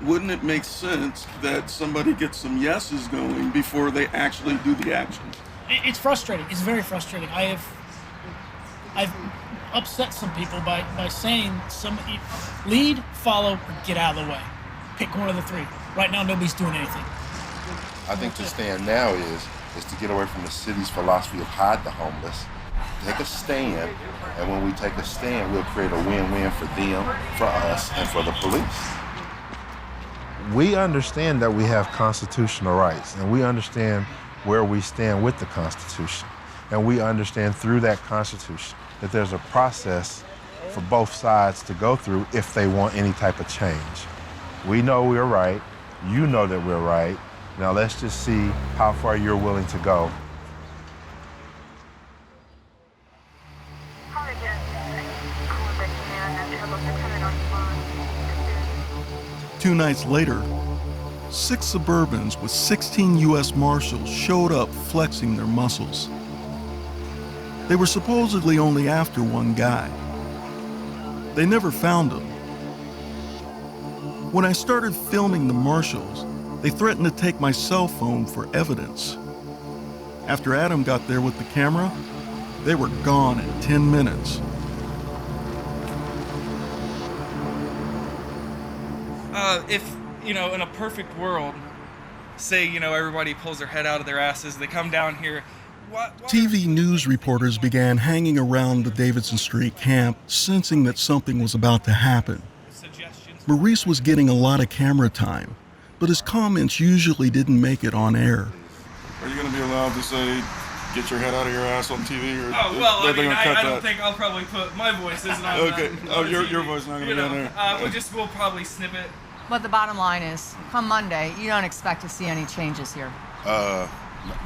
wouldn't it make sense that somebody gets some yeses going before they actually do the action? It's frustrating. It's very frustrating. I've upset some people by saying lead, follow, or get out of the way. Pick one of the three. Right now, nobody's doing anything. I think the stand now is to get away from the city's philosophy of hide the homeless, take a stand, and when we take a stand, we'll create a win-win for them, for us, and for the police. We understand that we have constitutional rights, and we understand where we stand with the Constitution. And we understand through that Constitution that there's a process for both sides to go through if they want any type of change. We know we're right, you know that we're right. Now let's just see how far you're willing to go. Two nights later, 6 Suburbans with 16 U.S. Marshals showed up flexing their muscles. They were supposedly only after one guy. They never found him. When I started filming the Marshals, they threatened to take my cell phone for evidence. After Adam got there with the camera, they were gone in 10 minutes. If, in a perfect world, say, everybody pulls their head out of their asses, they come down here. TV news reporters began hanging around the Davidson Street camp, sensing that something was about to happen. Maurice was getting a lot of camera time, but his comments usually didn't make it on air. Are you going to be allowed to say, get your head out of your ass on TV? Or I don't think I'll probably put my voice isn't on okay. Your voice is not going to be on there. We'll probably snip it. But the bottom line is, come Monday, you don't expect to see any changes here.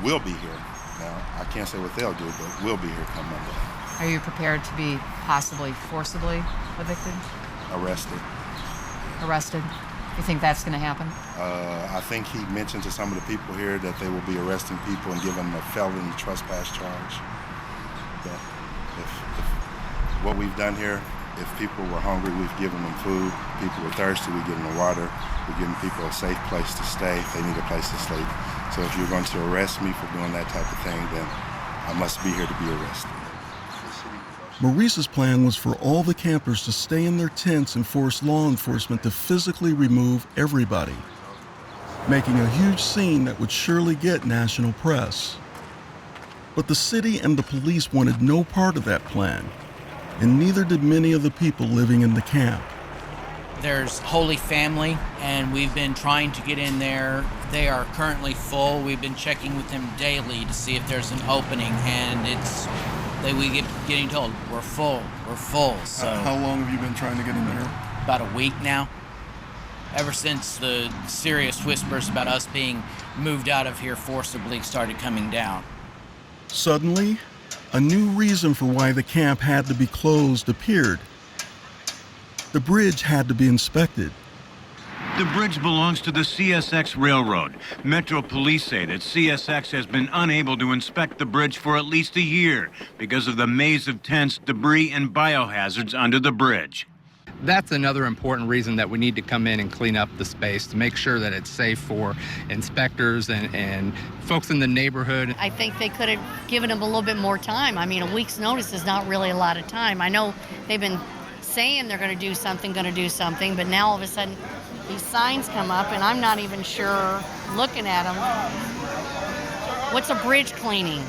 We'll be here. Now, I can't say what they'll do, but we'll be here come Monday. Are you prepared to be possibly forcibly evicted? Arrested? You think that's going to happen? I think he mentioned to some of the people here that they will be arresting people and giving them a felony trespass charge. But if what we've done here, if people were hungry, we've given them food. People were thirsty, we've given them water. We're giving people a safe place to stay if they need a place to sleep. So if you're going to arrest me for doing that type of thing, then I must be here to be arrested. Maurice's plan was for all the campers to stay in their tents and force law enforcement to physically remove everybody, making a huge scene that would surely get national press. But the city and the police wanted no part of that plan, and neither did many of the people living in the camp. There's Holy Family, and we've been trying to get in there. They are currently full. We've been checking with them daily to see if there's an opening, and we get getting told we're full. So how long have you been trying to get in there? about a week now. Ever since the serious whispers about us being moved out of here forcibly started coming down. Suddenly, a new reason for why the camp had to be closed appeared. The bridge had to be inspected. The bridge belongs to the CSX Railroad. Metro Police say that CSX has been unable to inspect the bridge for at least a year because of the maze of tents, debris, and biohazards under the bridge. That's another important reason that we need to come in and clean up the space to make sure that it's safe for inspectors and folks in the neighborhood. I think they could have given them a little bit more time. I mean, a week's notice is not really a lot of time. I know they've been saying they're going to do something, but now all of a sudden these signs come up and I'm not even sure, looking at them, what's a bridge cleaning?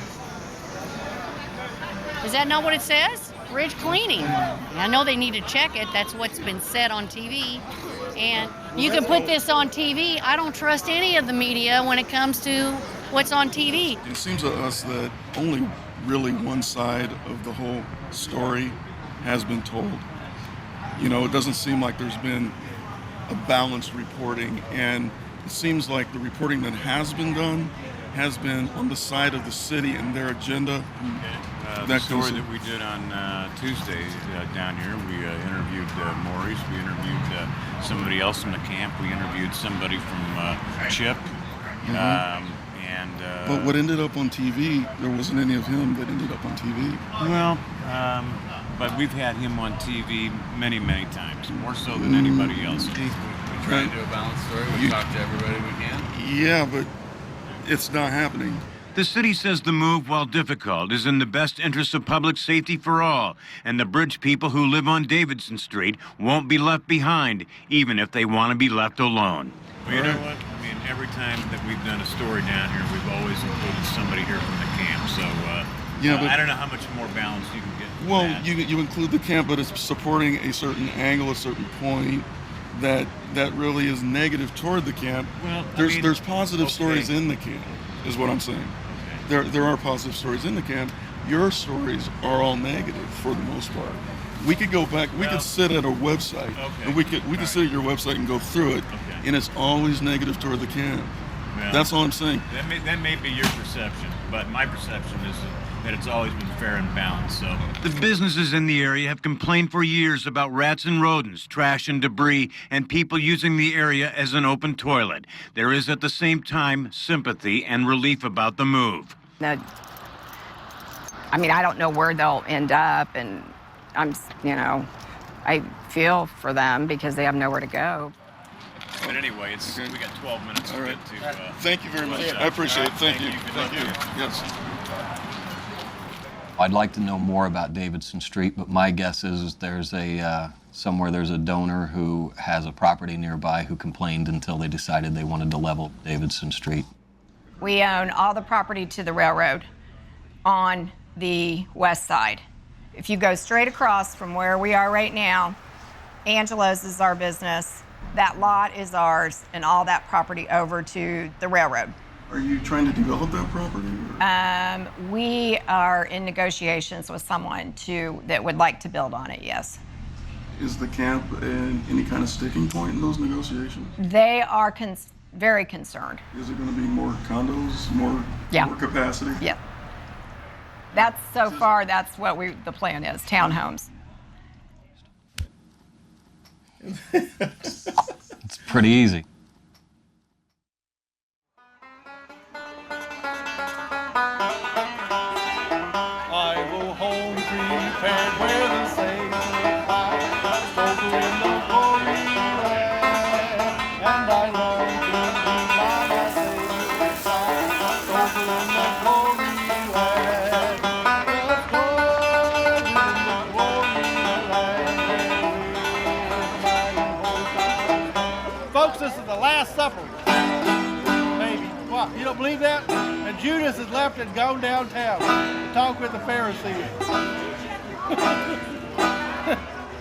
Is that not what it says? Bridge cleaning. I know they need to check it. That's what's been said on TV. And you can put this on TV. I don't trust any of the media when it comes to what's on TV. It seems to us that only really one side of the whole story has been told. You know, it doesn't seem like there's been a balanced reporting, and it seems like the reporting that has been done has been on the side of the city and their agenda. The story that we did on Tuesday down here, we interviewed Maurice, we interviewed somebody else from the camp, we interviewed somebody from CHIP, But what ended up on TV, there wasn't any of him that ended up on TV. Well, but we've had him on TV many, many times, more so than anybody else. We try to do a balanced story, we talk to everybody we can. Yeah, but it's not happening. The city says the move, while difficult, is in the best interest of public safety for all, and the bridge people who live on Davidson Street won't be left behind, even if they want to be left alone. Well, you know what? I mean, every time that we've done a story down here, we've always included somebody here from the camp, so but I don't know how much more balance you can get. Well, you include the camp, but it's supporting a certain angle, a certain point that really is negative toward the camp. Well, there's positive stories in the camp, is what I'm saying. There are positive stories in the camp. Your stories are all negative for the most part. We could go back. We could sit at a website, and we could sit at your website and go through it, and it's always negative toward the camp. Well, that's all I'm saying. That may be your perception, but my perception is that it's always been fair and balanced. So the businesses in the area have complained for years about rats and rodents, trash and debris, and people using the area as an open toilet. There is at the same time sympathy and relief about the move. I mean, I don't know where they'll end up, and I feel for them because they have nowhere to go. But anyway, we got 12 minutes to get to. Thank you very much. I appreciate it. Thank you. Thank you. Yes. I'd like to know more about Davidson Street, but my guess is there's somewhere there's a donor who has a property nearby who complained until they decided they wanted to level Davidson Street. We own all the property to the railroad on the west side. If you go straight across from where we are right now, Angelo's is our business. That lot is ours, and all that property over to the railroad. Are you trying to develop that property? We are in negotiations with someone that would like to build on it, yes. Is the camp in any kind of sticking point in those negotiations? They are very concerned. Is it going to be more condos, more capacity? Yeah. That's so far, that's what the plan is, townhomes. It's pretty easy. I go home prepared with a sail, spoken in the glory land, and I long to be by my Savior's side, spoken in the glory land, Folks, this is the Last Supper. Maybe. What? You don't believe that? And Judas has left and gone downtown to talk with the Pharisees.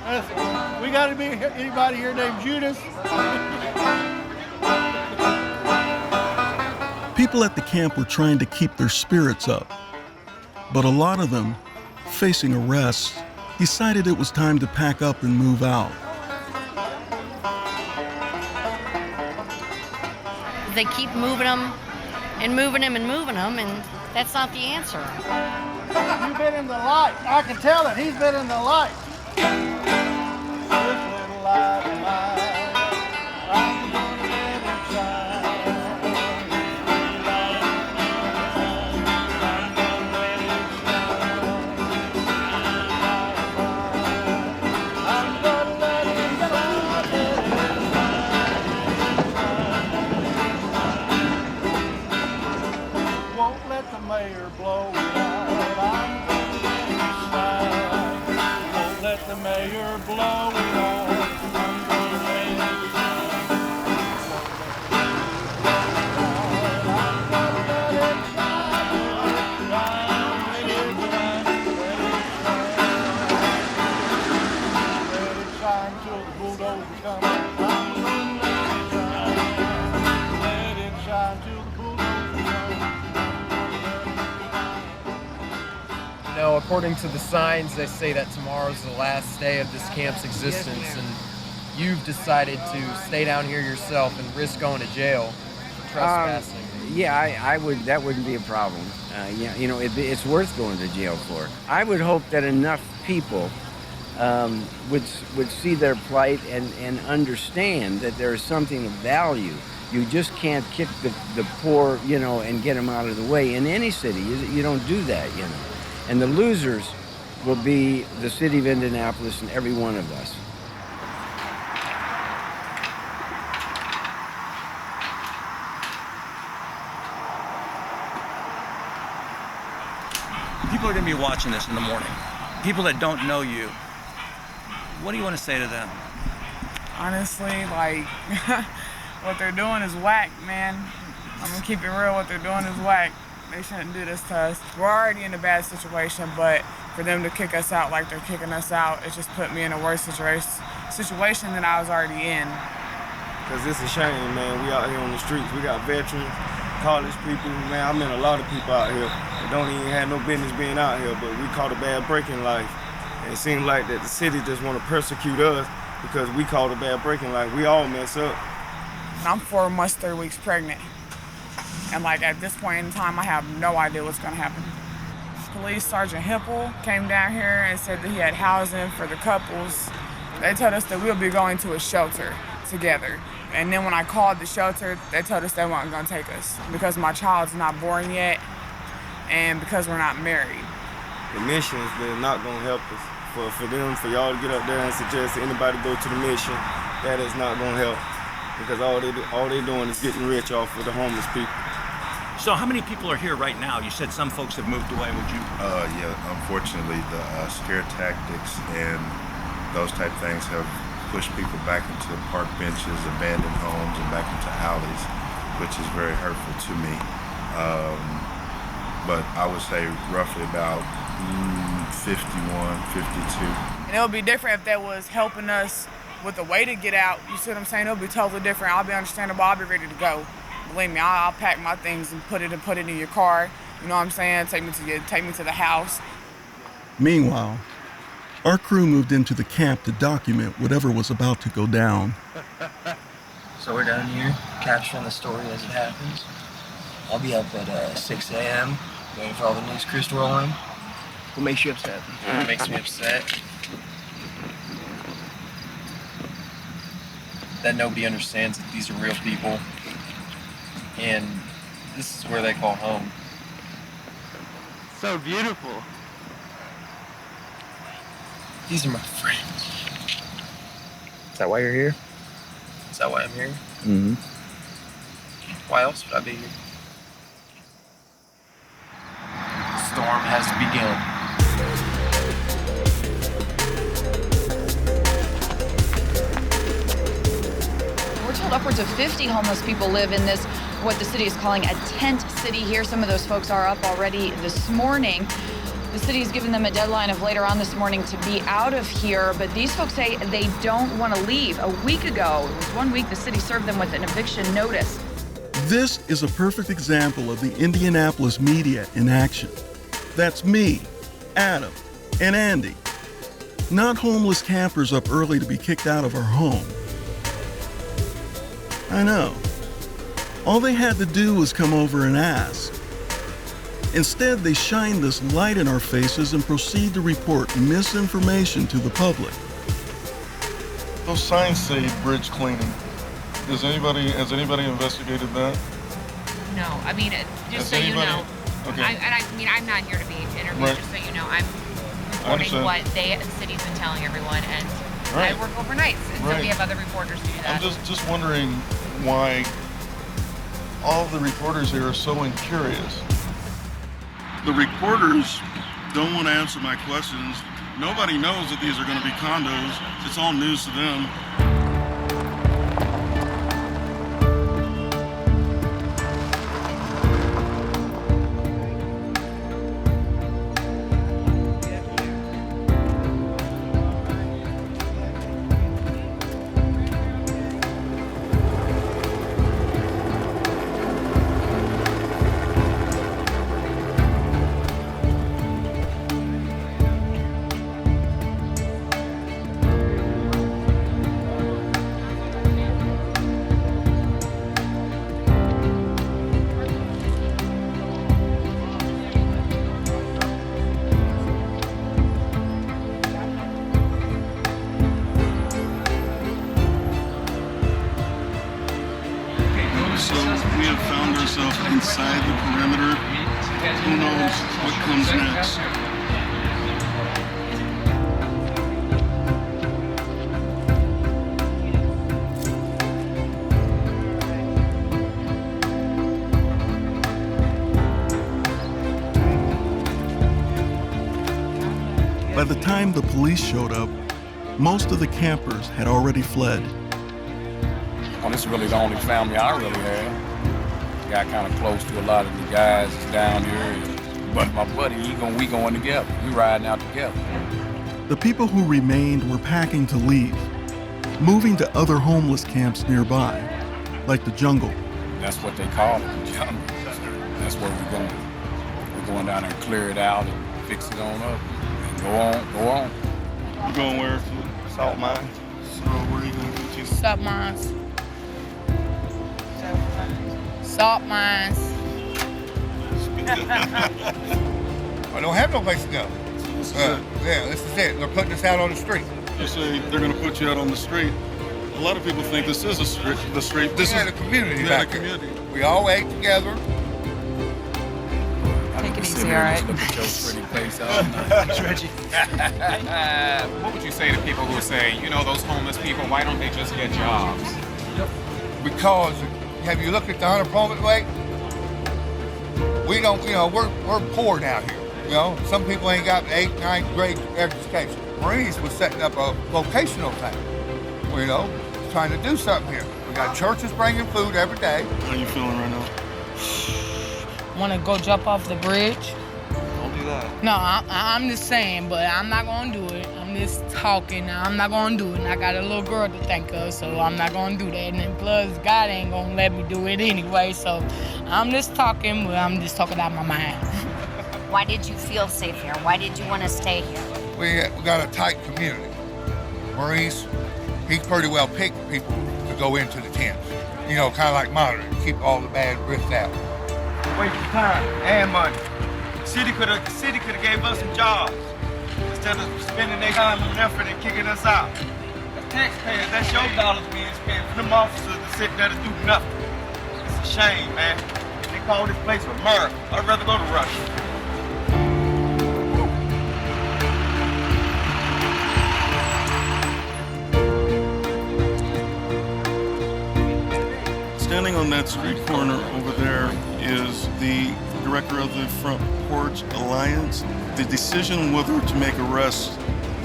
Listen, we got anybody here named Judas? People at the camp were trying to keep their spirits up, but a lot of them, facing arrest, decided it was time to pack up and move out. They keep moving them and moving them and moving them, and that's not the answer. You've been in the light. I can tell it. He's been in the light. This little light of mine, I'm gonna let it shine. I'm gonna let it shine. Won't let the mayor blow it out. I'm gonna let it shine. Won't let the mayor blow it out. I'm gonna let it shine. I'm gonna let it shine. Let it shine till the bulldozer comes. I'm gonna let it shine. Let it shine till the bulldozer comes. You know, according to the signs, they say that tomorrow's the last day of this camp's existence, and you've decided to stay down here yourself and risk going to jail for trespassing. Yeah, I would. That wouldn't be a problem. Yeah, you know, it's worth going to jail for. I would hope that enough people would see their plight and understand that there is something of value. You just can't kick the poor, you know, and get them out of the way. In any city, you don't do that, you know. And the losers will be the city of Indianapolis and every one of us. People are going to be watching this in the morning. People that don't know you. What do you want to say to them? Honestly, like, what they're doing is whack, man. I'm gonna keep it real, what they're doing is whack. They shouldn't do this to us. We're already in a bad situation, but for them to kick us out like they're kicking us out, it just put me in a worse situation than I was already in. Because it's a shame, man. We out here on the streets. We got veterans, college people, man. I met a lot of people out here that don't even have no business being out here, but we caught a bad break in life. And it seems like that the city just want to persecute us because we caught a bad break in life. We all mess up. I'm 4 months, 3 weeks pregnant. And like at this point in time, I have no idea what's gonna happen. Police Sergeant Hipple came down here and said that he had housing for the couples. They told us that we'll be going to a shelter together. And then when I called the shelter, they told us they weren't gonna take us because my child's not born yet and because we're not married. The mission is not gonna help us. For y'all to get up there and suggest anybody go to the mission, that is not gonna help. Because all they doing is getting rich off of the homeless people. So how many people are here right now? You said some folks have moved away. Would you? Yeah, unfortunately, the scare tactics and those type of things have pushed people back into park benches, abandoned homes, and back into alleys, which is very hurtful to me. But I would say roughly about 51, 52. And it would be different if that was helping us with a way to get out. You see what I'm saying? It'll be totally different. I'll be understandable. I'll be ready to go. Believe me, I'll pack my things and put it in your car. You know what I'm saying? Take me to the house. Meanwhile, our crew moved into the camp to document whatever was about to go down. So we're down here capturing the story as it happens. I'll be up at 6 a.m. waiting for all the news crews to roll in. What makes you upset? What makes me upset? That nobody understands that these are real people. And this is where they call home. So beautiful. These are my friends. Is that why you're here? Is that why I'm here? Mm-hmm. Why else would I be here? The storm has begun. Upwards of 50 homeless people live in this, what the city is calling a tent city here. Some of those folks are up already this morning. The city's given them a deadline of later on this morning to be out of here, but these folks say they don't want to leave. A week ago, it was 1 week, the city served them with an eviction notice. This is a perfect example of the Indianapolis media in action. That's me, Adam, and Andy. Not homeless campers up early to be kicked out of our home. I know. All they had to do was come over and ask. Instead, they shine this light in our faces and proceed to report misinformation to the public. Those signs say bridge cleaning. Has anybody investigated that? No, I mean, just so you know, Okay. I mean, I'm not here to be interviewed, Right. just so you know, I'm reporting what the city's been telling everyone, and Right. I work overnights, and so Right. we have other reporters who do that. I'm just wondering why all the reporters here are so incurious. The reporters don't want to answer my questions. Nobody knows that these are going to be condos. It's all news to them. So we have found ourselves inside the perimeter. Who knows what comes next? By the time the police showed up, most of the campers had already fled. Well, this is really the only family I really have. Got kind of close to a lot of the guys down here. But my buddy, we going together. We riding out together. The people who remained were packing to leave, moving to other homeless camps nearby, like the jungle. That's what they call it, the jungle. That's where we're going. We're going down there and clear it out and fix it on up. And go on. You're going where? Salt mines. So where are you going to go to? Salt mines. Salt mines. I don't have no place to go. Yeah, this is it. They're putting us out on the street. You say they're going to put you out on the street. A lot of people think this is the street. This is the community. Yeah, back the there. community. We all ate together. Take it Sit easy, here all and right? just look at your pretty face all night. Reggie. What would you say to people who say, you know, those homeless people, why don't they just get jobs? Because, have you looked at the unemployment rate? We don't, we're poor down here. Some people ain't got 8th, 9th grade education. Maurice was setting up a vocational thing. Trying to do something here. We got churches bringing food every day. How are you feeling right now? Want to go jump off the bridge? Don't do that. No, I'm just saying, but I'm not going to do it. I'm just talking. I'm not going to do it. And I got a little girl to think of, so I'm not going to do that. And then plus, God ain't going to let me do it anyway, so I'm just talking, but I'm just talking out my mind. Why did you feel safe here? Why did you want to stay here? We got a tight community. Maurice, he pretty well picked people to go into the tents. Kind of like monitoring, keep all the bad risks out. Wasting time and money. City could have gave us some jobs instead of spending their time and effort and kicking us out. As taxpayers, that's your dollars being spent for them officers to sit there to do nothing. It's a shame, man. They call this place America. I'd rather go to Russia. Standing on that street corner over there is the director of the Front Porch Alliance. The decision whether to make arrests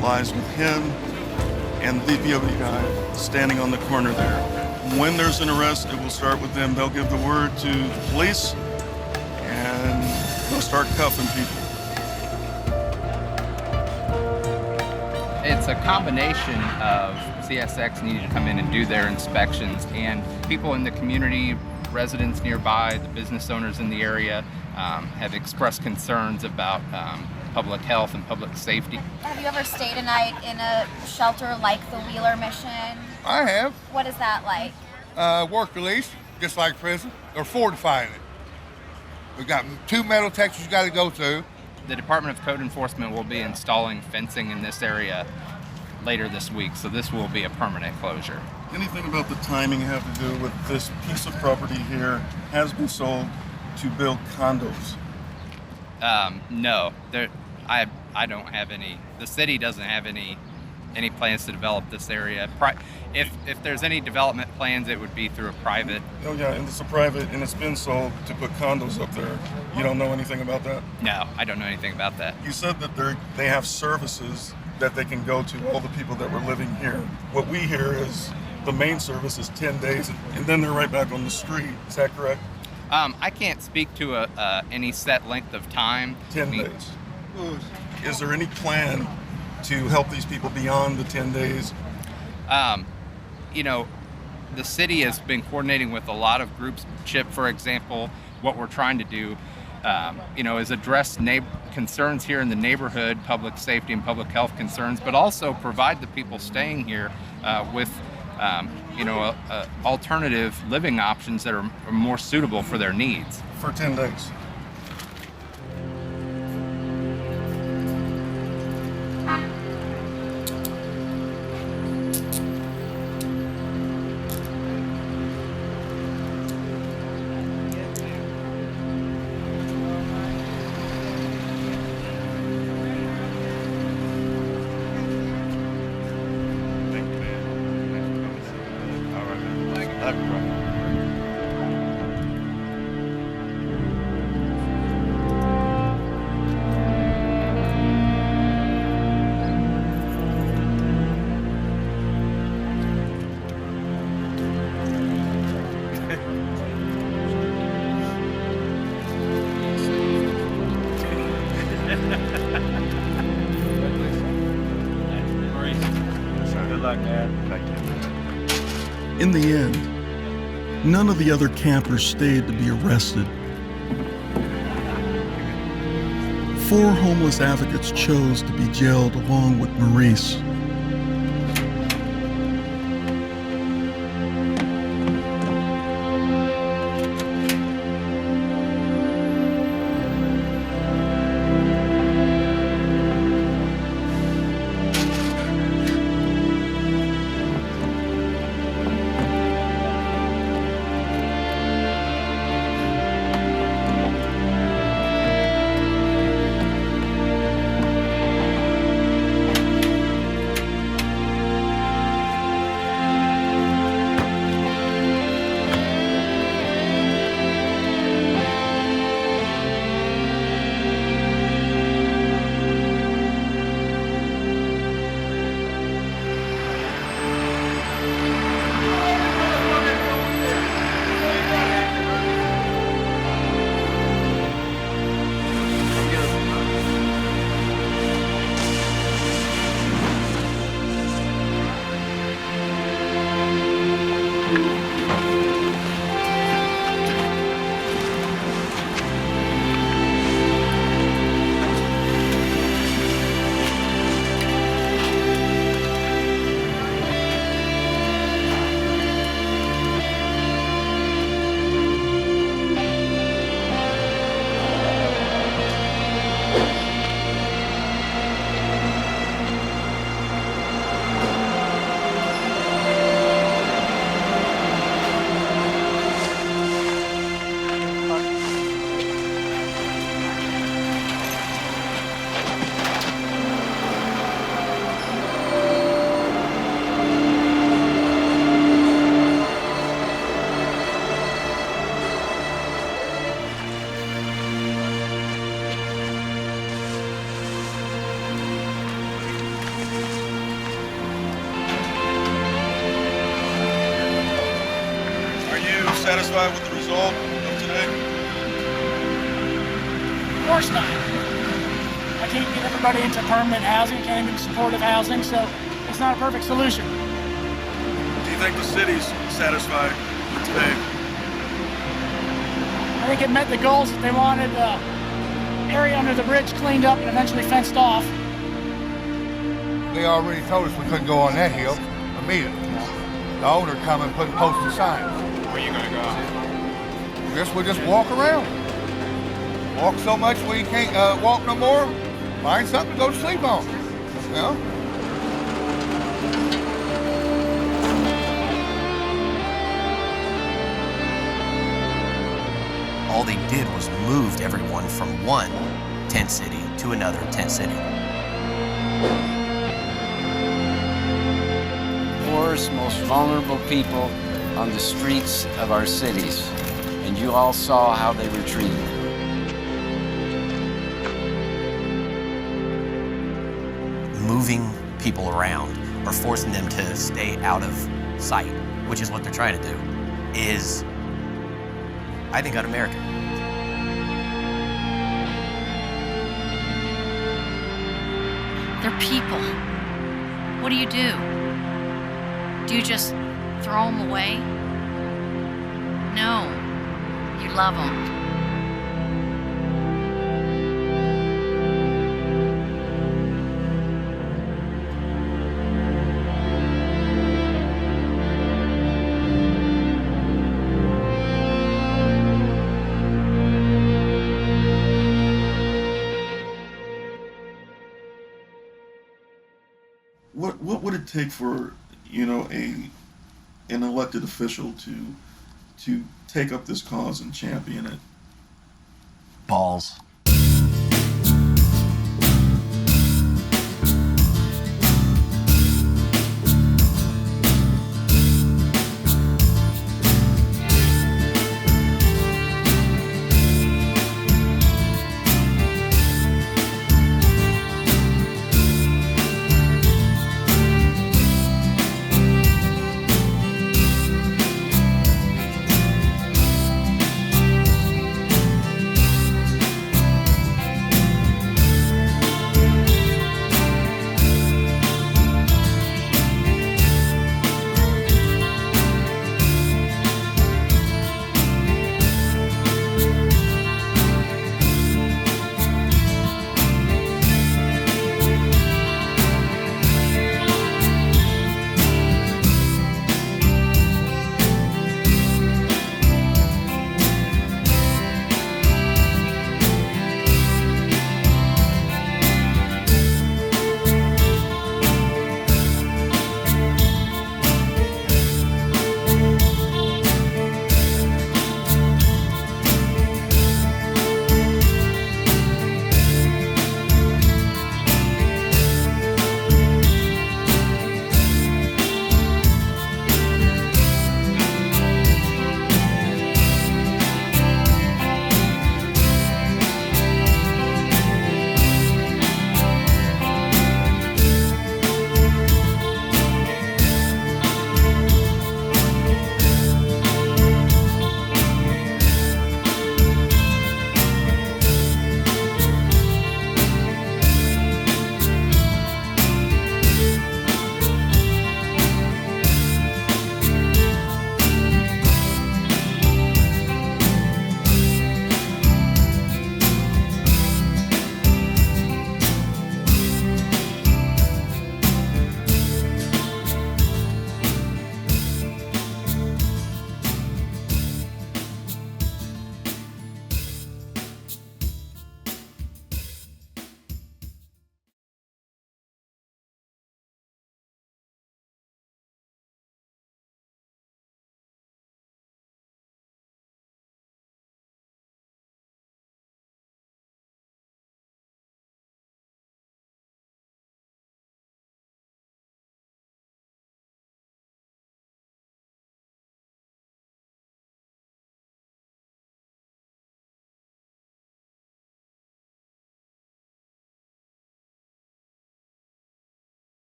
lies with him and the BOP guy standing on the corner there. When there's an arrest, it will start with them. They'll give the word to the police and they'll start cuffing people. It's a combination of CSX needing to come in and do their inspections, and people in the community, residents nearby, the business owners in the area have expressed concerns about public health and public safety. Have you ever stayed a night in a shelter like the Wheeler Mission? I have. What is that like? Work release, just like prison. They're fortifying it. We've got 2 metal detectors you got to go through. The Department of Code Enforcement will be installing fencing in this area later this week, so this will be a permanent closure. Anything about the timing have to do with this piece of property here has been sold to build condos? No, I don't have any. The city doesn't have any plans to develop this area. If there's any development plans, it would be through a private. Oh yeah, and it's a private, and it's been sold to put condos up there. You don't know anything about that? No, I don't know anything about that. You said that they have services that they can go to all the people that were living here. What we hear is the main service is 10 days, and then they're right back on the street. Is that correct? I can't speak to any set length of time. 10 days. Is there any plan to help these people beyond the 10 days? You know, the city has been coordinating with a lot of groups. CHIP, for example. What we're trying to do, is address concerns here in the neighborhood, public safety and public health concerns, but also provide the people staying here with alternative living options that are more suitable for their needs. For 10 days. Maurice, good luck, man. Thank you. In the end, none of the other campers stayed to be arrested. 4 homeless advocates chose to be jailed along with Maurice. Satisfied with the result of today? Of course not. I can't get everybody into permanent housing, can't even supportive housing, so it's not a perfect solution. Do you think the city's satisfied with today? I think it met the goals that they wanted. The area under the bridge cleaned up and eventually fenced off. They already told us we couldn't go on that hill immediately. The owner come and put posted signs. Where you gonna go? Guess we'll just walk around. Walk so much we can't walk no more. Find something to go to sleep on. You know? All they did was moved everyone from one tent city to another tent city. Poorest, most vulnerable people on the streets of our cities, and you all saw how they were treated. Moving people around or forcing them to stay out of sight, which is what they're trying to do, is, I think, un-American. They're people. What do? Do you just throw them away? No. You love them. What would it take for, you know, an elected official to take up this cause and champion it? Balls.